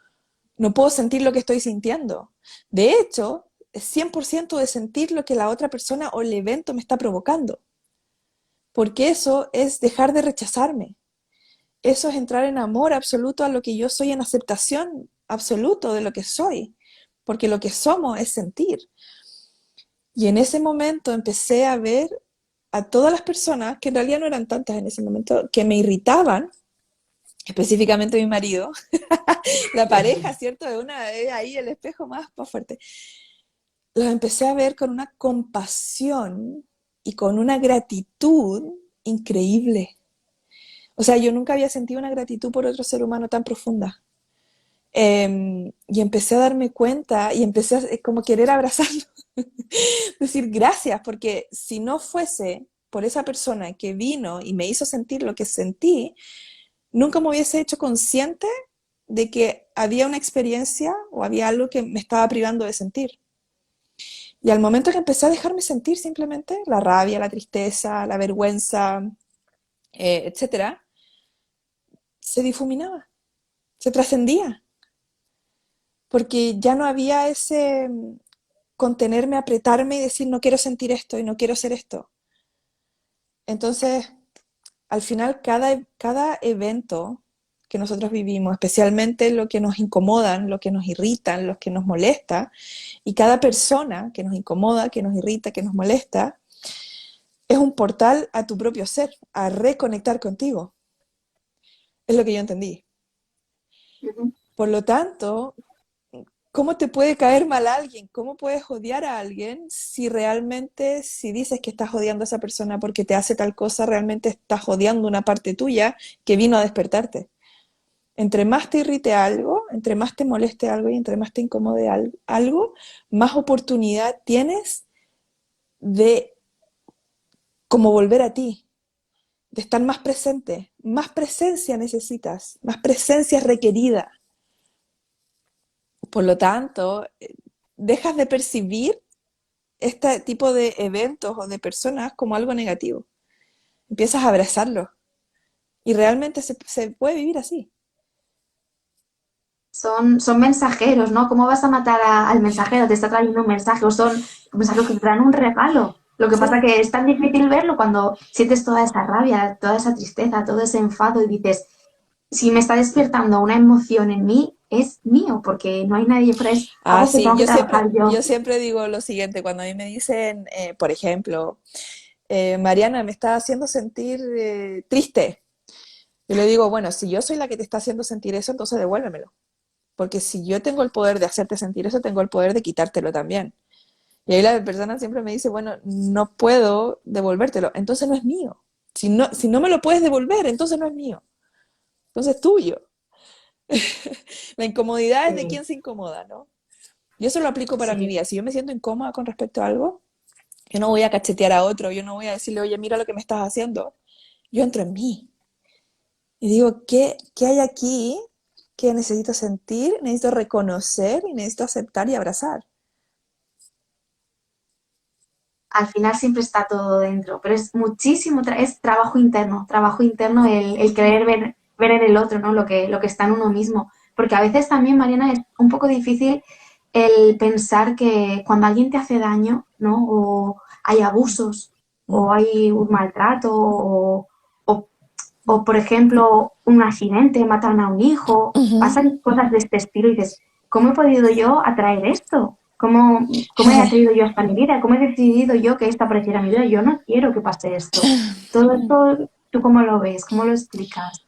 puedo sentir lo que estoy sintiendo. De hecho, es 100% de sentir lo que la otra persona o el evento me está provocando, porque eso es dejar de rechazarme, eso es entrar en amor absoluto a lo que yo soy, en aceptación absoluto de lo que soy, porque lo que somos es sentir. Y en ese momento empecé a ver a todas las personas, que en realidad no eran tantas en ese momento, que me irritaban, específicamente mi marido, la pareja, ¿cierto? Es ahí el espejo más fuerte. Los empecé a ver con una compasión y con una gratitud increíble. O sea, yo nunca había sentido una gratitud por otro ser humano tan profunda. Y empecé a darme cuenta y empecé a como querer abrazarlo, decir gracias, porque si no fuese por esa persona que vino y me hizo sentir lo que sentí, nunca me hubiese hecho consciente de que había una experiencia o había algo que me estaba privando de sentir. Y al momento que empecé a dejarme sentir simplemente la rabia, la tristeza, la vergüenza, etcétera, se difuminaba, se trascendía, porque ya no había ese contenerme, apretarme y decir no quiero sentir esto y no quiero ser esto. Entonces, al final, cada evento que nosotros vivimos, especialmente lo que nos incomodan, lo que nos irritan, lo que nos molesta, y cada persona que nos incomoda, que nos irrita, que nos molesta, es un portal a tu propio ser, a reconectar contigo. Es lo que yo entendí. Ujú. Por lo tanto, ¿cómo te puede caer mal a alguien? ¿Cómo puedes odiar a alguien si realmente, si dices que estás odiando a esa persona porque te hace tal cosa, realmente estás odiando una parte tuya que vino a despertarte? Entre más te irrite algo, entre más te moleste algo y entre más te incomode algo, más oportunidad tienes de como volver a ti, de estar más presente. Más presencia necesitas, más presencia es requerida. Por lo tanto, dejas de percibir este tipo de eventos o de personas como algo negativo. Empiezas a abrazarlo y realmente se puede vivir así. Son mensajeros, ¿no? ¿Cómo vas a matar al mensajero? Te está trayendo un mensaje o son mensajeros que te traen un regalo. Lo que pasa Sí. que es tan difícil verlo cuando sientes toda esa rabia, toda esa tristeza, todo ese enfado y dices, si me está despertando una emoción en mí, es mío, porque no hay nadie fuera, es Ah, algo que sí, tengo que trabajar yo yo. siempre digo lo siguiente, cuando a mí me dicen, por ejemplo, Mariana, me está haciendo sentir triste. Yo le digo, bueno, si yo soy la que te está haciendo sentir eso, entonces devuélvemelo. Porque si yo tengo el poder de hacerte sentir eso, tengo el poder de quitártelo también. Y ahí la persona siempre me dice, bueno, no puedo devolvértelo, entonces no es mío. Si no me lo puedes devolver, entonces no es mío. Entonces es tuyo. La incomodidad es de Sí, quien se incomoda, ¿no? Yo eso lo aplico para mi sí. vida. Si yo me siento incómoda con respecto a algo, yo no voy a cachetear a otro, yo no voy a decirle, oye, mira lo que me estás haciendo. Yo entro en mí y digo, ¿qué hay aquí que necesito sentir, necesito reconocer y necesito aceptar y abrazar? Al final siempre está todo dentro, pero es muchísimo, es trabajo interno el querer ver en el otro, ¿no? Lo que está en uno mismo. Porque a veces también, Mariana, es un poco difícil el pensar que cuando alguien te hace daño, ¿no? O hay abusos, o Mm. hay un maltrato, o, o, por ejemplo, un accidente, matan a un hijo, Ujú. pasan cosas de este estilo y dices, ¿cómo he podido yo atraer esto? ¿Cómo he atraído yo hasta mi vida? ¿Cómo he decidido yo que esto apareciera en mi vida? Yo no quiero que pase esto. Todo esto, ¿tú cómo lo ves? ¿Cómo lo explicas?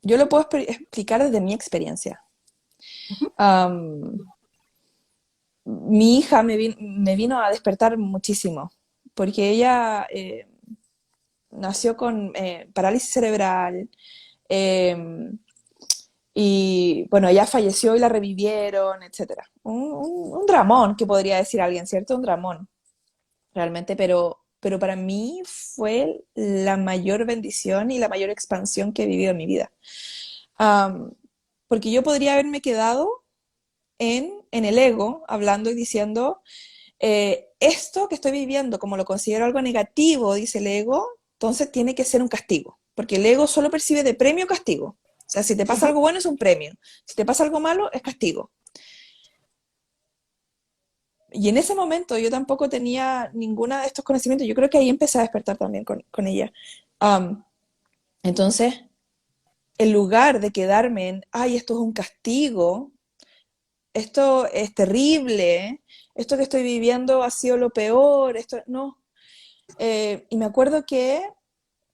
Yo lo puedo explicar desde mi experiencia. Ujú. Am, Mi hija me vino a despertar muchísimo, porque ella nació con parálisis cerebral, eh, y bueno, ella falleció y la revivieron, etcétera. Un dramón, que podría decir alguien, ¿cierto? Un dramón, realmente, pero para mí fue la mayor bendición y la mayor expansión que he vivido en mi vida. Am, Porque yo podría haberme quedado en el ego, hablando y diciendo, esto que estoy viviendo, como lo considero algo negativo, dice el ego, entonces tiene que ser un castigo, porque el ego solo percibe de premio castigo. O sea, si te pasa Ujú. algo bueno es un premio, si te pasa algo malo es castigo. Y en ese momento yo tampoco tenía ninguna de estos conocimientos, yo creo que ahí empecé a despertar también con ella. Um, entonces, en lugar de quedarme en, ay, esto es un castigo, esto es terrible, esto que estoy viviendo ha sido lo peor, esto no. Y me acuerdo que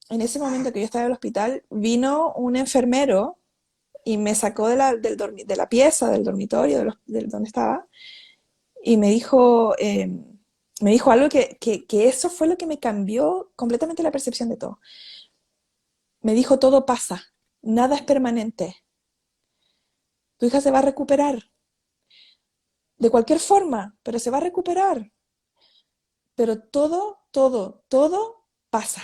en ese momento que yo estaba en el hospital, vino un enfermero y me sacó de la pieza, del dormitorio, donde estaba, y me dijo algo que eso fue lo que me cambió completamente la percepción de todo. Me dijo, todo pasa, nada es permanente, tu hija se va a recuperar, de cualquier forma, pero se va a recuperar, pero todo pasa.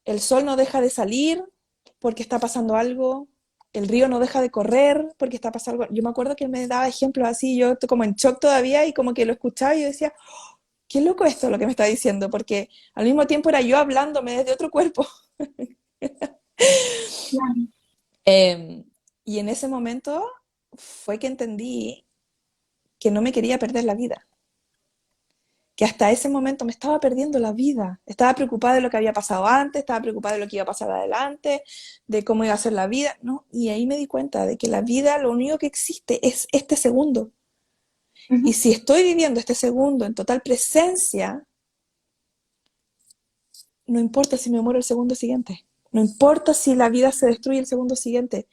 El sol no deja de salir porque está pasando algo, el río no deja de correr porque está pasando algo. Yo me acuerdo que él me daba ejemplos así, yo como en shock todavía y como que lo escuchaba y yo decía, qué loco esto lo que me está diciendo, porque al mismo tiempo era yo hablándome desde otro cuerpo. Claro. Eh, y en ese momento fue que entendí que no me quería perder la vida, que hasta ese momento me estaba perdiendo la vida. Estaba preocupada de lo que había pasado antes, estaba preocupada de lo que iba a pasar adelante, de cómo iba a ser la vida, ¿no? Y ahí me di cuenta de que la vida lo único que existe es este segundo. Y Ujú. si estoy viviendo este segundo en total presencia, no importa si me muero el segundo siguiente, no importa si la vida se destruye el segundo siguiente,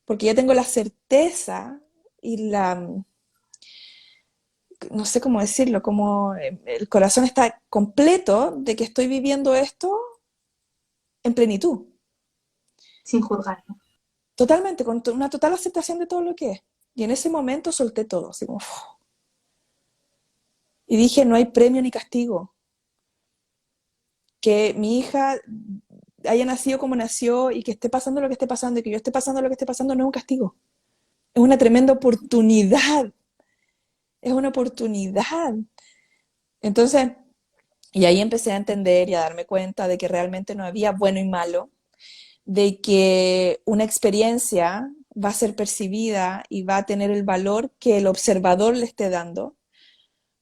porque ya tengo la certeza y no sé cómo decirlo, como el corazón está completo de que estoy viviendo esto en plenitud. Sin juzgarlo. Totalmente, con una total aceptación de todo lo que es. Y en ese momento solté todo, así como, uf. Y dije, no hay premio ni castigo. Que mi hija haya nacido como nació y que esté pasando lo que esté pasando y que yo esté pasando lo que esté pasando no es un castigo. Es una tremenda oportunidad. Es una oportunidad. Entonces, y ahí empecé a entender y a darme cuenta de que realmente no había bueno y malo, de que una experiencia va a ser percibida y va a tener el valor que el observador le esté dando.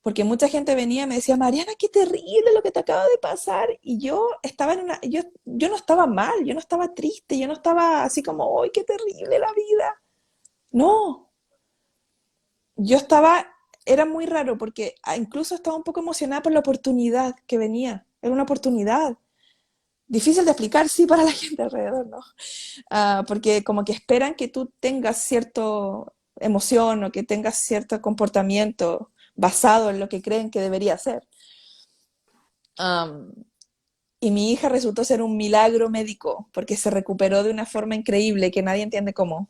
Porque mucha gente venía y me decía, Mariana, qué terrible lo que te acaba de pasar. Y yo estaba yo no estaba mal, yo no estaba triste, yo no estaba así como, ¡ay, qué terrible la vida! No, yo estaba, era muy raro porque incluso estaba un poco emocionada por la oportunidad que venía. Era una oportunidad. Difícil de explicar, sí, para la gente alrededor, ¿no? Porque como que esperan que tú tengas cierta emoción o que tengas cierto comportamiento basado en lo que creen que debería ser. Um, y mi hija resultó ser un milagro médico porque se recuperó de una forma increíble que nadie entiende cómo.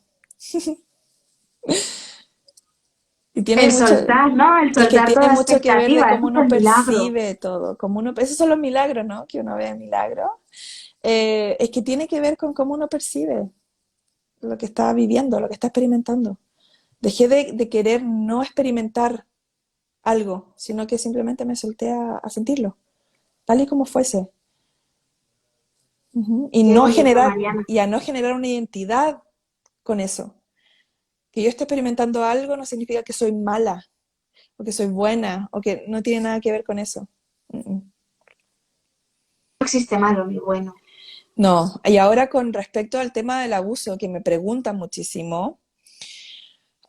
Y tiene El mucho, soltar, ¿no? El es que soltar tiene toda mucho que ver de expectativa, cómo eso es uno el milagro. percibe todo, esos son los milagros, ¿no? Que uno ve en milagros. Es que tiene que ver con cómo uno percibe lo que está viviendo, lo que está experimentando. Dejé de querer no experimentar algo, sino que simplemente me solté a sentirlo, tal y como fuese. Ujú. Qué bonito, Mariana. Y a no generar una identidad con eso. Que yo esté experimentando algo no significa que soy mala, o que soy buena, o que no tiene nada que ver con eso. Mm, mm. No existe malo ni bueno. No, y ahora con respecto al tema del abuso, que me preguntan muchísimo,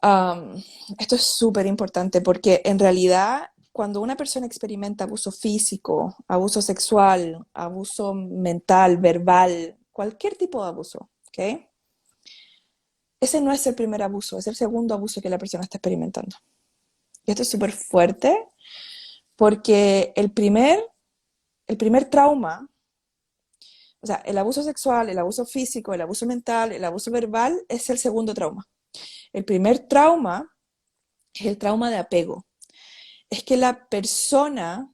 am, esto es súper importante porque en realidad cuando una persona experimenta abuso físico, abuso sexual, abuso mental, verbal, cualquier tipo de abuso, ¿ok? Ese no es el primer abuso, es el segundo abuso que la persona está experimentando. Y esto es súper fuerte porque el primer trauma, o sea, el abuso sexual, el abuso físico, el abuso mental, el abuso verbal es el segundo trauma. El primer trauma es el trauma de apego. Es que la persona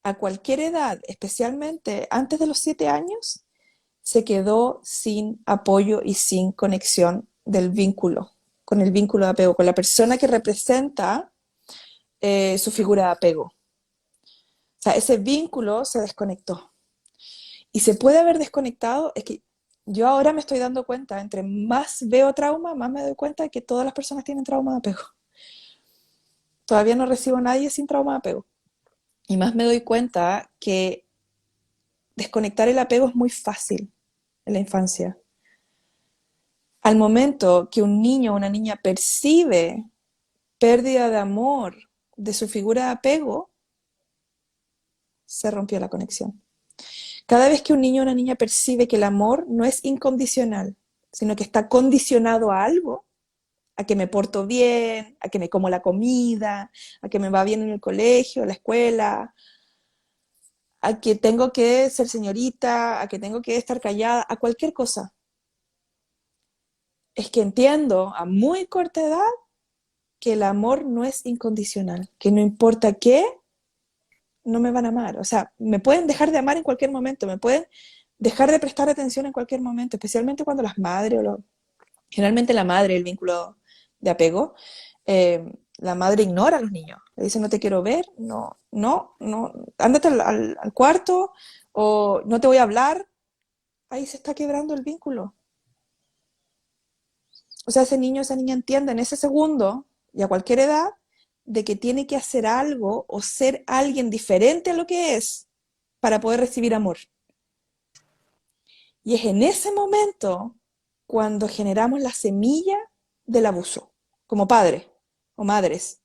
a cualquier edad, especialmente antes de los 7 años, se quedó sin apoyo y sin conexión del vínculo, con el vínculo de apego, con la persona que representa su figura de apego. O sea, ese vínculo se desconectó. Y se puede haber desconectado, es que yo ahora me estoy dando cuenta, entre más veo trauma, más me doy cuenta de que todas las personas tienen trauma de apego. Todavía no recibo a nadie sin trauma de apego. Y más me doy cuenta que desconectar el apego es muy fácil en la infancia. Al momento que un niño o una niña percibe pérdida de amor de su figura de apego, se rompió la conexión. Cada vez que un niño o una niña percibe que el amor no es incondicional, sino que está condicionado a algo, a que me porto bien, a que me como la comida, a que me va bien en el colegio, en la escuela, a que tengo que ser señorita, a que tengo que estar callada, a cualquier cosa. Es que entiendo a muy corta edad que el amor no es incondicional, que no importa qué, no me van a amar. O sea, me pueden dejar de amar en cualquier momento, me pueden dejar de prestar atención en cualquier momento, especialmente cuando las madres, generalmente la madre, el vínculo de apego, la madre ignora a los niños. Le dice, no te quiero ver, no, no, no, ándate al cuarto o no te voy a hablar. Ahí se está quebrando el vínculo. O sea, ese niño, esa niña entiende en ese segundo y a cualquier edad de que tiene que hacer algo o ser alguien diferente a lo que es para poder recibir amor. Y es en ese momento cuando generamos la semilla del abuso, como padres o madres.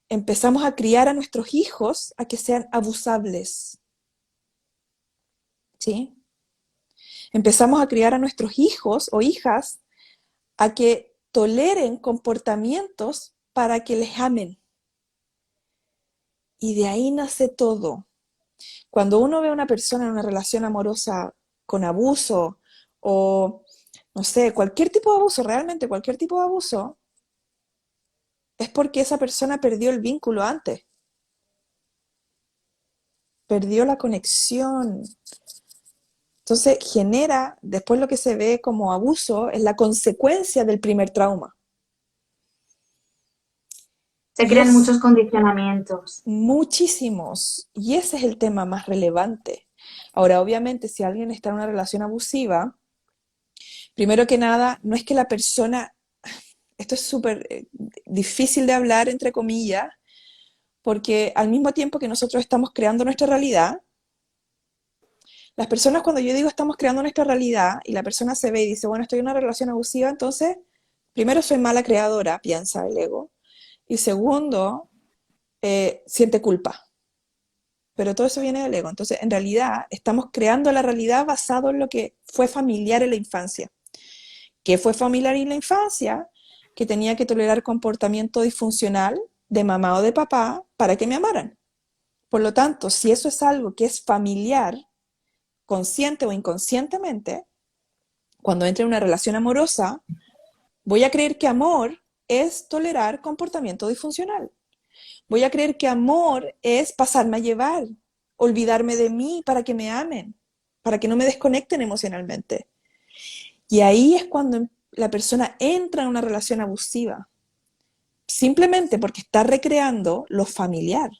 Empezamos a criar a nuestros hijos a que sean abusables, ¿sí? Empezamos a criar a nuestros hijos o hijas a que toleren comportamientos para que les amen. Y de ahí nace todo. Cuando uno ve a una persona en una relación amorosa con abuso o, no sé, cualquier tipo de abuso, realmente cualquier tipo de abuso, es porque esa persona perdió el vínculo antes, perdió la conexión. Entonces genera, después lo que se ve como abuso es la consecuencia del primer trauma. Se Y crean es muchos condicionamientos. muchísimos. Y ese es el tema más relevante. Ahora, obviamente, si alguien está en una relación abusiva, primero que nada, no es que la persona, esto es súper difícil de hablar, entre comillas, porque al mismo tiempo que nosotros estamos creando nuestra realidad, las personas cuando yo digo estamos creando nuestra realidad y la persona se ve y dice, bueno, estoy en una relación abusiva, entonces, primero soy mala creadora, piensa el ego, y segundo, siente culpa. Pero todo eso viene del ego. Entonces, en realidad, estamos creando la realidad basado en lo que fue familiar en la infancia. ¿Qué fue familiar en la infancia? Que tenía que tolerar comportamiento disfuncional de mamá o de papá para que me amaran. Por lo tanto, si eso es algo que es familiar, consciente o inconscientemente, cuando entre en una relación amorosa, voy a creer que amor es tolerar comportamiento disfuncional. Voy a creer que amor es pasarme a llevar, olvidarme de mí para que me amen, para que no me desconecten emocionalmente. Y ahí es cuando la persona entra en una relación abusiva, simplemente porque está recreando lo familiar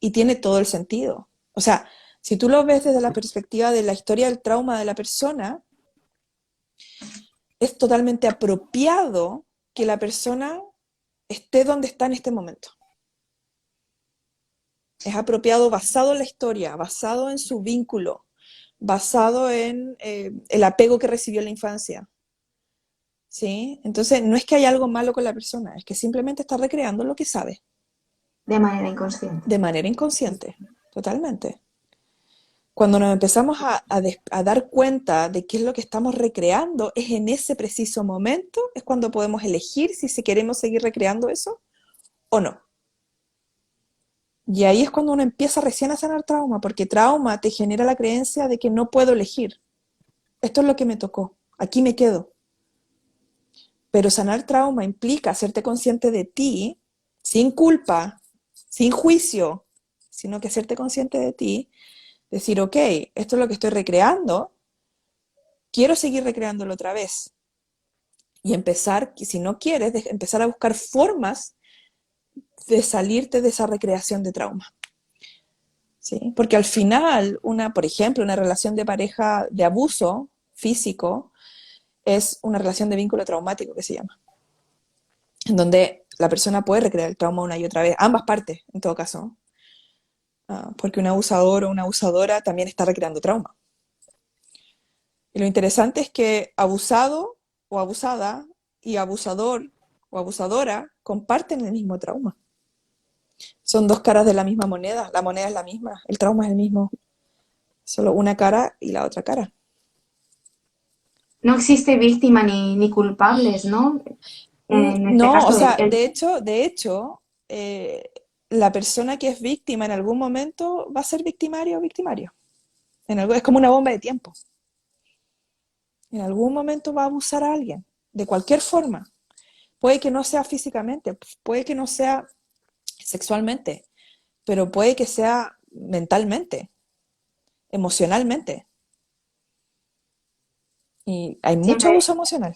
y tiene todo el sentido. O sea, si tú lo ves desde la perspectiva de la historia del trauma de la persona, es totalmente apropiado que la persona esté donde está en este momento. Es apropiado basado en la historia, basado en su vínculo, basado en el apego que recibió en la infancia. ¿Sí? Entonces, no es que haya algo malo con la persona, es que simplemente está recreando lo que sabe, De manera inconsciente. de manera inconsciente, totalmente. Cuando nos empezamos a dar cuenta de qué es lo que estamos recreando, es en ese preciso momento, es cuando podemos elegir si queremos seguir recreando eso o no. Y ahí es cuando uno empieza recién a sanar trauma, porque trauma te genera la creencia de que no puedo elegir. Esto es lo que me tocó, aquí me quedo. Pero sanar trauma implica hacerte consciente de ti, sin culpa, sin juicio, sino que hacerte consciente de ti, decir, ok, esto es lo que estoy recreando, quiero seguir recreándolo otra vez. Y empezar, si no quieres, empezar a buscar formas de salirte de esa recreación de trauma. ¿Sí? Porque al final, por ejemplo, una relación de pareja de abuso físico es una relación de vínculo traumático que se llama, en donde la persona puede recrear el trauma una y otra vez, ambas partes en todo caso, porque un abusador o una abusadora también está recreando trauma. Y lo interesante es que abusado o abusada y abusador o abusadora comparten el mismo trauma. Son dos caras de la misma moneda. La moneda es la misma, el trauma es el mismo. Solo una cara y la otra cara. No existe víctima ni culpables, ¿no? En este No, o caso, sea, de hecho, eh, la persona que es víctima en algún momento va a ser victimario o victimario. Es como una bomba de tiempo. En algún momento va a abusar a alguien, de cualquier forma. Puede que no sea físicamente, puede que no sea sexualmente, pero puede que sea mentalmente, emocionalmente. Y hay mucho siempre, abuso emocional.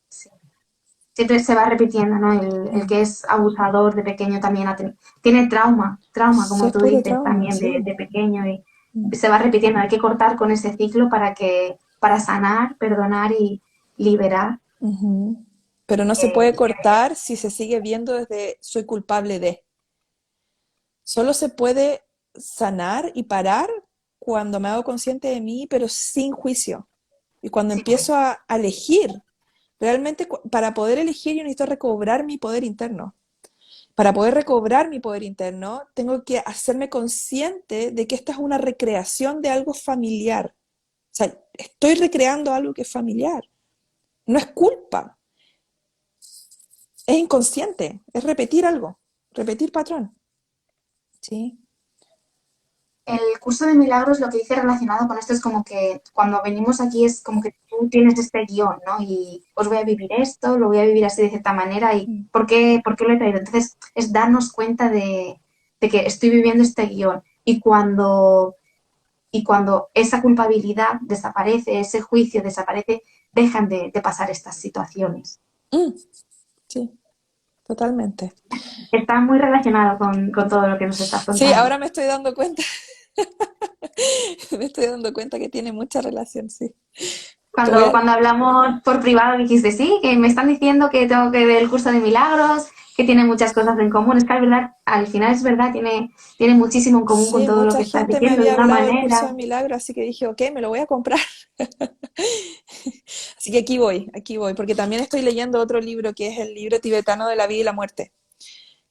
sí, siempre se va repitiendo, ¿no? El Mm. que es abusador de pequeño también tiene trauma, Sí, como es tú puro dices, trauma, también sí. de pequeño y Mm. se va repitiendo. Hay que cortar con ese ciclo para sanar, perdonar y liberar. Ujú. Pero no se puede eh, cortar si se sigue viendo desde soy culpable de. Solo se puede sanar y parar cuando me hago consciente de mí, pero sin juicio. Y cuando sin empiezo juicio. a elegir, realmente para poder elegir yo necesito recobrar mi poder interno. Para poder recobrar mi poder interno, tengo que hacerme consciente de que esta es una recreación de algo familiar. O sea, estoy recreando algo que es familiar. No es culpa, es inconsciente, es repetir algo, repetir patrón. Sí. El curso de milagros lo que dice relacionado con esto es como que cuando venimos aquí es como que tú tienes este guión, ¿no? Y os voy a vivir esto, lo voy a vivir así de cierta manera y Mm. ¿por qué lo he traído? Entonces es darnos cuenta de que estoy viviendo este guión y cuando esa culpabilidad desaparece, ese juicio desaparece, dejan de pasar estas situaciones. Mm, sí, totalmente. Está muy relacionado con todo lo que nos estás Sí, contando. ahora me estoy dando cuenta, me estoy dando cuenta que tiene mucha relación, sí. Te voy Cuando, a- cuando hablamos por privado dijiste, sí, que me están diciendo que tengo que ver el curso de milagros, que tiene muchas cosas en común. Es que al final es verdad, tiene muchísimo en común con Sí, todo lo mucha que estás gente me diciendo de había una hablado del curso manera. de milagro, así que dije, ok, me lo voy a comprar. Así que aquí voy, porque también estoy leyendo otro libro que es el libro tibetano de la vida y la muerte,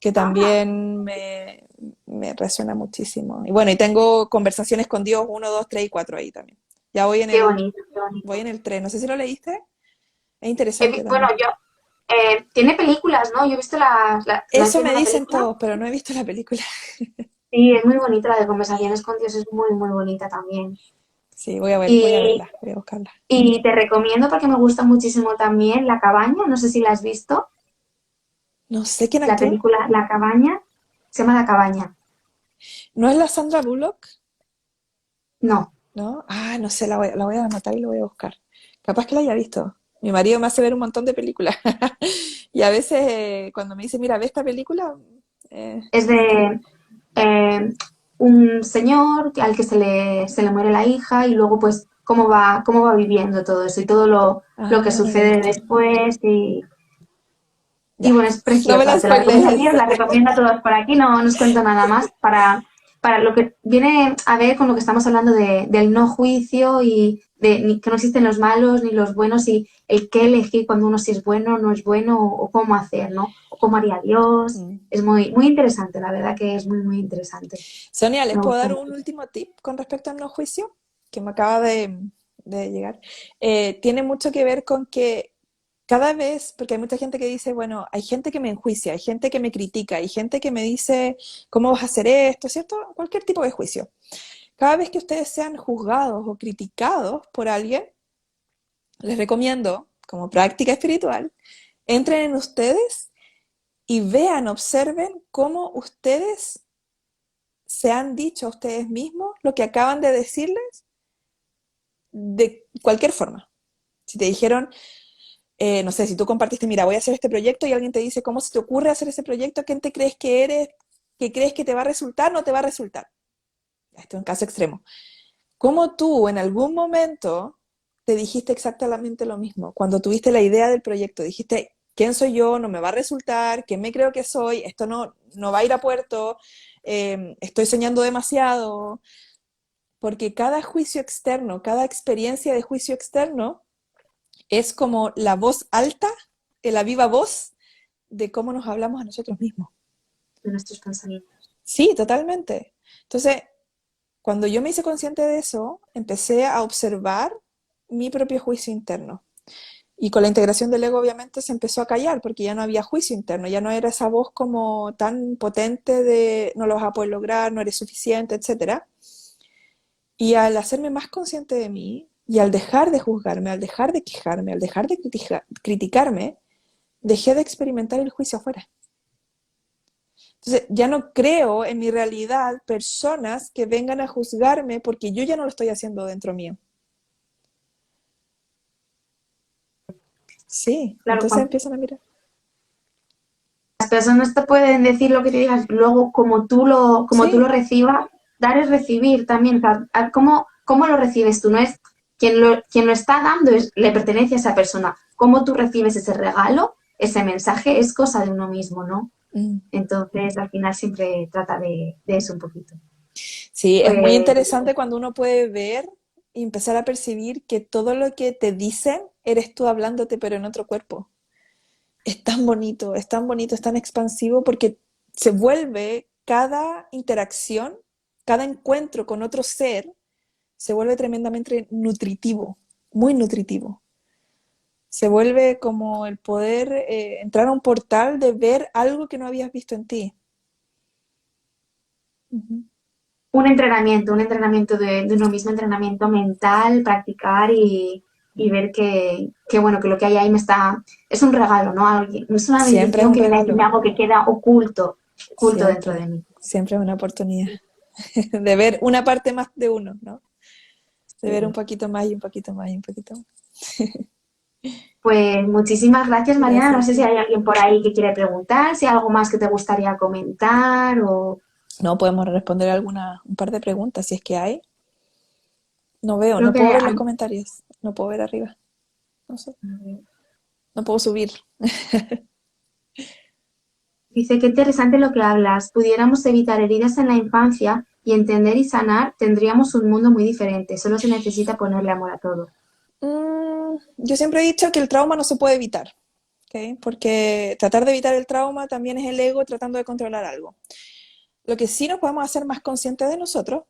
que Ah, también me resuena muchísimo. Y bueno, y tengo conversaciones con Dios 1, 2, 3 y 4 ahí también. Ya qué bonito, qué voy bonito. en el 3. No sé si lo leíste. Es interesante Bueno, también. tiene películas, ¿no? Yo he visto la Eso última me la dicen película. todos, pero no he visto la película. Sí, es muy bonita, la de Conversaciones con Dios es muy, muy bonita también. Sí, voy a Y, verla, voy a buscarla. y te recomiendo porque me gusta muchísimo también La Cabaña, no sé si la has visto, No sé quién la actúa. película La Cabaña, se llama La Cabaña. ¿No es la Sandra Bullock? No, ¿No? Ah, no sé, la voy a anotar y la voy a buscar. Capaz que la haya visto. Mi marido me hace ver un montón de películas. Y a veces cuando me dice, mira, ve esta película, es es que... de un señor al que se le muere la hija y luego pues cómo va viviendo todo eso y todo lo que Ah, no la he sucede visto. después y Ya. bueno, es No me la preciosa, te la recomiendo aquí, spoilees. os la recomiendo a todos por aquí, no os cuento nada más para lo que viene a ver con lo que estamos hablando del no juicio y que no existen los malos ni los buenos y el qué elegir cuando uno si es bueno, no es bueno o cómo hacer, ¿no? O cómo haría Dios. Mm. Es muy, muy interesante, la verdad que es muy, muy interesante. Sonia, ¿les Me puedo gusta dar mucho. un último tip con respecto al no juicio? Que me acaba de llegar. Tiene mucho que ver con que cada vez, porque hay mucha gente que dice, bueno, hay gente que me enjuicia, hay gente que me critica, hay gente que me dice, ¿cómo vas a hacer esto? ¿Cierto? Cualquier tipo de juicio. Cada vez que ustedes sean juzgados o criticados por alguien, les recomiendo, como práctica espiritual, entren en ustedes y vean, observen cómo ustedes se han dicho a ustedes mismos lo que acaban de decirles de cualquier forma. Si te dijeron, no sé, si tú compartiste, mira, voy a hacer este proyecto y alguien te dice, ¿cómo se te ocurre hacer ese proyecto? ¿Quién te crees que eres? ¿Qué crees que te va a resultar? No te va a resultar. Esto es un caso extremo. ¿Cómo tú en algún momento te dijiste exactamente lo mismo? Cuando tuviste la idea del proyecto, dijiste, ¿quién soy yo? No me va a resultar. ¿Quién me creo que soy? Esto no va a ir a puerto. Estoy soñando demasiado. Porque cada juicio externo, cada experiencia de juicio externo es como la voz alta, la viva voz de cómo nos hablamos a nosotros mismos. de nuestros pensamientos. Sí, totalmente. Entonces, cuando yo me hice consciente de eso, empecé a observar mi propio juicio interno. Y con la integración del ego, obviamente, se empezó a callar porque ya no había juicio interno, ya no era esa voz como tan potente de no lo vas a poder lograr, no eres suficiente, etcétera. Y al hacerme más consciente de mí y al dejar de juzgarme, al dejar de quejarme, al dejar de criticarme, dejé de experimentar el juicio afuera. Entonces, ya no creo en mi realidad personas que vengan a juzgarme porque yo ya no lo estoy haciendo dentro mío. Sí, Claro, entonces empiezan a mirar. las personas te pueden decir lo que te digas, luego como tú lo Sí, recibas, dar es recibir también. O sea, ¿cómo lo recibes tú? No es quien lo está dando, le pertenece a esa persona. ¿Cómo tú recibes ese regalo, ese mensaje? Es cosa de uno mismo, ¿no? mm, Entonces, al final siempre trata de eso un poquito. sí, es muy Pues, interesante cuando uno puede ver y empezar a percibir que todo lo que te dicen eres tú hablándote, pero en otro cuerpo. Es tan bonito, es tan bonito, es tan expansivo porque se vuelve cada interacción, cada encuentro con otro ser, se vuelve tremendamente nutritivo, muy nutritivo. Se vuelve como el poder entrar a un portal de ver algo que no habías visto en ti. Ujú. un entrenamiento de uno mismo, entrenamiento mental, practicar y ver bueno, que lo que hay ahí es un regalo, ¿no? Es una Siempre es bendición un que viene de regalo, algo que queda oculto dentro de siempre, mí. siempre es una oportunidad de ver una parte más de uno, ¿no? De ver un Sí. poquito más y un poquito más y un poquito más. Pues muchísimas gracias, Mariana. No Gracias a sé si ti. hay alguien por ahí que quiere preguntar, si hay algo más que te gustaría comentar o No podemos responder un par de preguntas si es que hay. No veo, creo no que puedo ver los comentarios, no puedo ver arriba, no sé, no puedo subir. dice, qué interesante lo que hablas. Pudiéramos evitar heridas en la infancia y entender y sanar, tendríamos un mundo muy diferente. Solo se necesita ponerle amor a todo. Yo siempre he dicho que el trauma no se puede evitar, ¿ok? Porque tratar de evitar el trauma también es el ego tratando de controlar algo. Lo que sí nos podemos hacer más conscientes de nosotros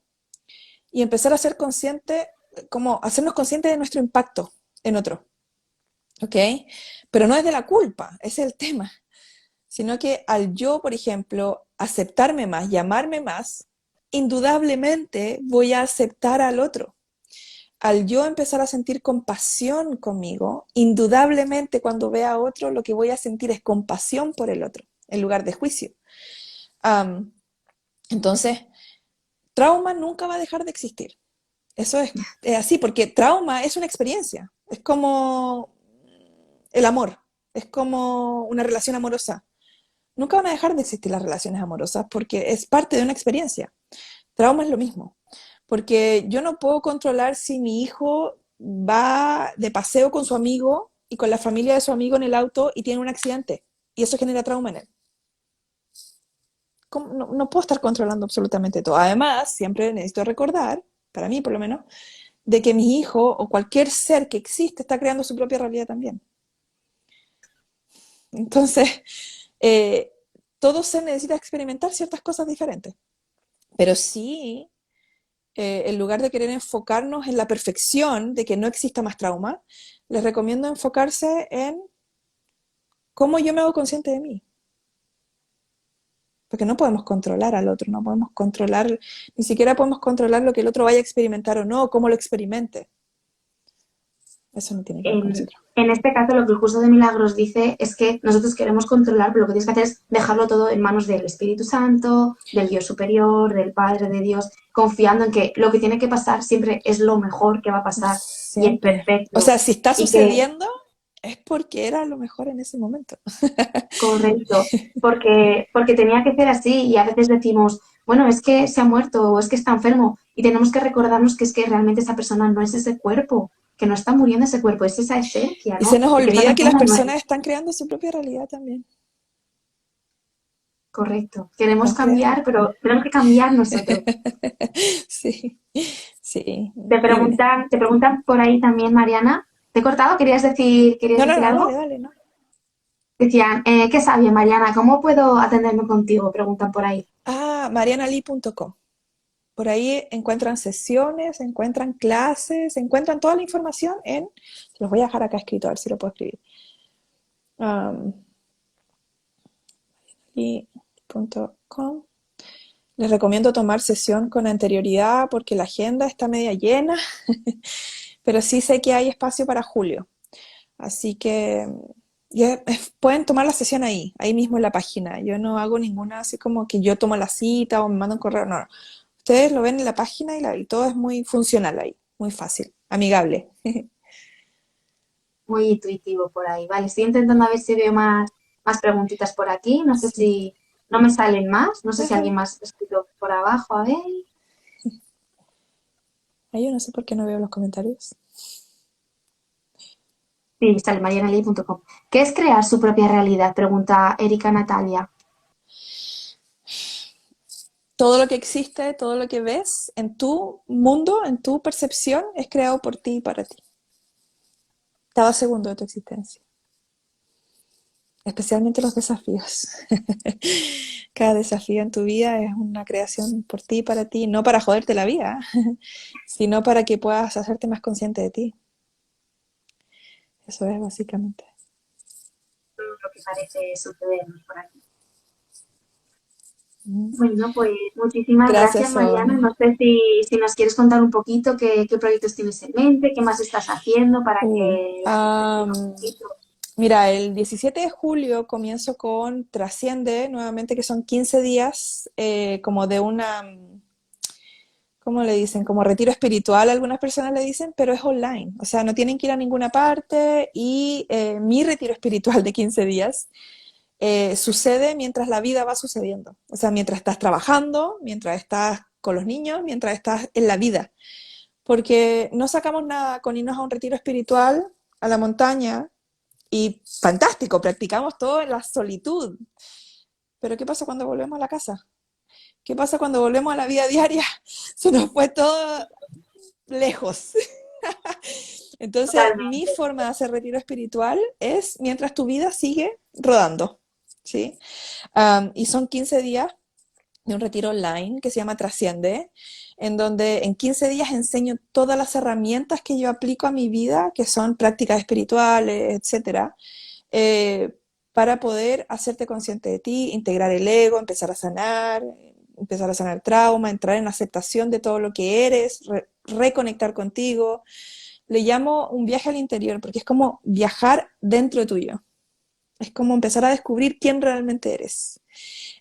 y empezar a ser conscientes, como hacernos conscientes de nuestro impacto en otro, ¿ok? Pero no es de la culpa, ese es el tema, sino que al yo, por ejemplo, aceptarme más, llamarme más, indudablemente voy a aceptar al otro. Al yo empezar a sentir compasión conmigo, indudablemente cuando vea a otro, lo que voy a sentir es compasión por el otro, en lugar de juicio. Um, entonces, trauma nunca va a dejar de existir. Eso es así, porque trauma es una experiencia, es como el amor, es como una relación amorosa. Nunca van a dejar de existir las relaciones amorosas porque es parte de una experiencia. Trauma es lo mismo, porque yo no puedo controlar si mi hijo va de paseo con su amigo y con la familia de su amigo en el auto y tiene un accidente y eso genera trauma en él. No, no puedo estar controlando absolutamente todo. Además, siempre necesito recordar, para mí por lo menos, de que mi hijo o cualquier ser que existe está creando su propia realidad también. Entonces, eh, todo ser necesita experimentar ciertas cosas diferentes. Pero sí, en lugar de querer enfocarnos en la perfección de que no exista más trauma, les recomiendo enfocarse en cómo yo me hago consciente de mí. Porque no podemos controlar al otro, no podemos controlar, ni siquiera podemos controlar lo que el otro vaya a experimentar o no, o cómo lo experimente. Eso no tiene que ver con nosotros. En este caso, lo que el curso de milagros dice es que nosotros queremos controlar, pero lo que tienes que hacer es dejarlo todo en manos del Espíritu Santo, del Dios superior, del Padre de Dios, confiando en que lo que tiene que pasar siempre es lo mejor que va a pasar y es Siempre. O perfecto. sea, si está Y que sucediendo, es porque era lo mejor en ese momento. correcto, porque tenía que ser así y a veces decimos, bueno, es que se ha muerto o es que está enfermo y tenemos que recordarnos que es que realmente esa persona no es ese cuerpo, que no está muriendo ese cuerpo, es esa esencia, Y se ¿no? nos Y que esa olvida que las persona no es personas están creando su propia realidad también. correcto. Queremos Están creando. cambiar, pero tenemos que cambiar nosotros. Sí, sí. Te preguntan por ahí también, Mariana. ¿Te he cortado? ¿Querías No, no, decir no, dale, algo? dale, no. Decían, qué sabia, Mariana, ¿cómo puedo atenderme contigo? Preguntan por ahí. marianali.com. Por ahí encuentran sesiones, encuentran clases, encuentran toda la información en... Los voy a dejar acá escrito, a ver si lo puedo escribir. Um, y.com. Les recomiendo tomar sesión con anterioridad porque la agenda está media llena, pero sí sé que hay espacio para julio. Así que ya, pueden tomar la sesión ahí mismo en la página. Yo no hago ninguna así como que yo tomo la cita o me mando un correo. No, no. Ustedes lo ven en la página y todo es muy funcional ahí, muy fácil, amigable. Muy intuitivo por ahí. Vale, estoy intentando a ver si veo más preguntitas por aquí. No sé Sí. si no me salen más. No sé si Ajá. alguien más ha escrito por abajo. A ver. Ay, yo no sé por qué no veo los comentarios. Sí, sale marianali.com. ¿Qué es crear su propia realidad? Pregunta Erika Natalia. Todo lo que existe, todo lo que ves en tu mundo, en tu percepción, es creado por ti y para ti. Cada segundo de tu existencia. Especialmente los desafíos. Cada desafío en tu vida es una creación por ti y para ti, no para joderte la vida, sino para que puedas hacerte más consciente de ti. Eso es básicamente. Lo que parece sucedernos por aquí. Mm. Bueno, pues muchísimas gracias, Gracias, Mariana. Sonia. No sé si nos quieres contar un poquito qué proyectos tienes en mente, qué más estás haciendo para Uh, que la gente sepa un am, poquito. Mira, el 17 de julio comienzo con Trasciende, nuevamente que son 15 días como de una, ¿cómo le dicen? Como retiro espiritual, algunas personas le dicen, pero es online, o sea, no tienen que ir a ninguna parte y mi retiro espiritual de 15 días sucede mientras la vida va sucediendo, o sea, mientras estás trabajando, mientras estás con los niños, mientras estás en la vida, porque no sacamos nada con irnos a un retiro espiritual, a la montaña, y fantástico, practicamos todo en la solitud. Pero ¿qué pasa cuando volvemos a la casa? ¿Qué pasa cuando volvemos a la vida diaria? Se nos fue todo lejos. Entonces, mi Totalmente. forma de hacer retiro espiritual es mientras tu vida sigue rodando. ¿Sí? Y son 15 días de un retiro online que se llama Trasciende, en donde en 15 días enseño todas las herramientas que yo aplico a mi vida, que son prácticas espirituales, etcétera, eh, para poder hacerte consciente de ti, integrar el ego, empezar a sanar trauma, entrar en aceptación de todo lo que eres, reconectar contigo. Le llamo un viaje al interior porque es como viajar dentro de tuyo. Es como empezar a descubrir quién realmente eres.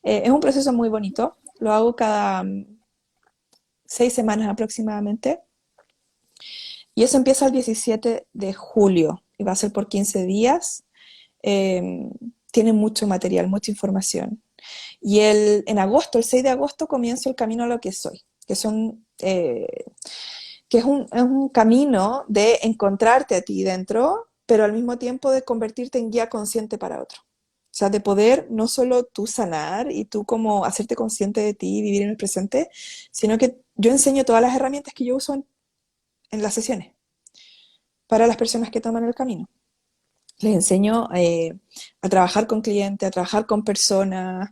Es un proceso muy bonito. Lo hago cada 6 semanas aproximadamente. Y eso empieza el 17 de julio y va a ser por 15 días. Eh, Tiene mucho material, mucha información. Y en agosto, el 6 de agosto, comienzo el camino a lo que soy, que es un camino de encontrarte a ti dentro, pero al mismo tiempo de convertirte en guía consciente para otro. O sea, de poder no solo tú sanar y tú como hacerte consciente de ti y vivir en el presente, sino que yo enseño todas las herramientas que yo uso en las sesiones para las personas que toman el camino. Les enseño a trabajar con clientes, a trabajar con personas,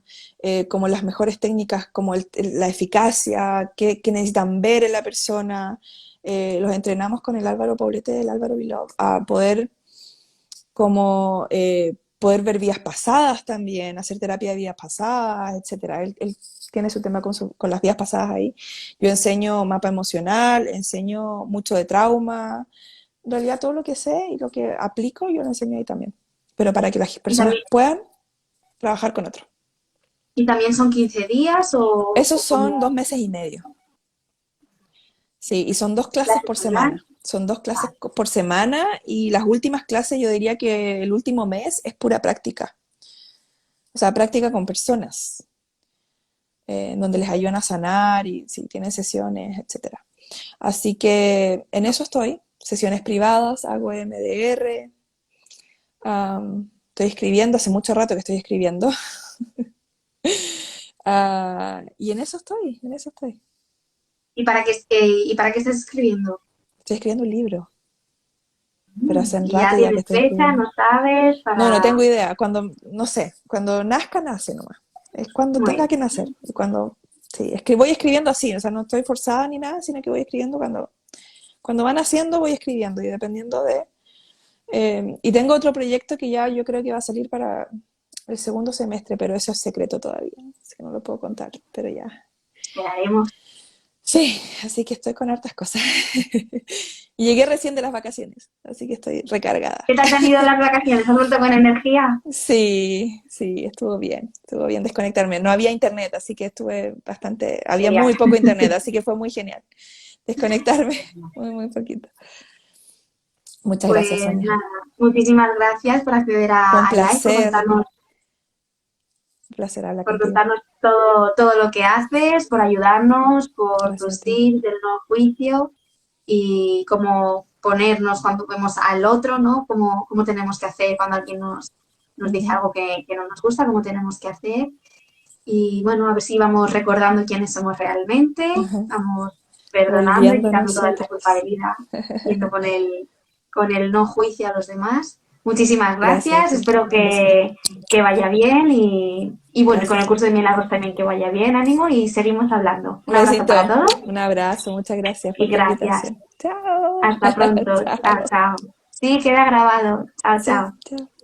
como las mejores técnicas, como la eficacia, qué necesitan ver en la persona. Los entrenamos con el Álvaro Poblete del Álvaro Vilov a poder como poder ver vidas pasadas también, hacer terapia de vidas pasadas, etcétera. Él tiene su tema con las vidas pasadas ahí. Yo enseño mapa emocional, enseño mucho de trauma, en realidad todo lo que sé y lo que aplico yo lo enseño ahí también, pero para que las Y personas también, puedan trabajar con otro. y también son 15 días Esos o son como 2 meses y medio, sí, y son 2 clases clases por online. semana. Son dos clases Vale. por semana y las últimas clases yo diría que el último mes es pura práctica, o sea, práctica con personas, en donde les ayudan a sanar y si tienen sesiones, etcétera. Así que en eso estoy, sesiones privadas, hago MDR, estoy escribiendo, hace mucho rato que estoy escribiendo. Y en eso estoy, en eso estoy. ¿Y para qué estás escribiendo? Estoy escribiendo un libro. pero hace un Y ya rato ya que tienes estoy fecha, escribiendo. no sabes, No, no para... tengo idea. Cuando, no sé, cuando nazca, nace nomás. Es cuando tenga Bueno, que nacer. Y cuando, sí, es que voy escribiendo así, o sea, no estoy forzada ni nada, sino que voy escribiendo cuando van haciendo, voy escribiendo y dependiendo de... y tengo otro proyecto que ya yo creo que va a salir para el segundo semestre, pero eso es secreto todavía, así que no lo puedo contar, pero ya. esperaremos. Sí, así que estoy con hartas cosas. Y llegué recién de las vacaciones, así que estoy recargada. ¿Qué tal te han ido las vacaciones? ¿Has vuelto con energía? Sí, sí, estuvo bien desconectarme. No había internet, así que estuve bastante, había Genial. muy poco internet, así que fue muy genial desconectarme, muy, muy poquito. Muchas gracias, Pues Sonia. nada, muchísimas gracias por acceder Fue al live, un placer hablar por contigo. contarnos todo lo que haces, por ayudarnos, por Gracias a tus ti. tips del no juicio y cómo ponernos cuando vemos al otro, ¿no? Cómo tenemos que hacer cuando alguien nos dice Ujú, algo que no nos gusta, cómo tenemos que hacer. Y bueno, a ver si vamos recordando quiénes somos realmente, ujú. vamos perdonando y Volviendo a quitando toda esa nosotros. culpabilidad, yendo con el no juicio a los demás. Muchísimas Gracias a gracias, ti. espero Un besito. que vaya bien y bueno, y con el Gracias. curso de Milagros también que vaya bien, ánimo y seguimos hablando. Un Un abrazo para besito. todos Un abrazo. Muchas gracias y por tu gracias. invitación. Chao. Hasta pronto. Chao, Chao. chao. Sí, queda grabado. Chao, Sí, chao. chao.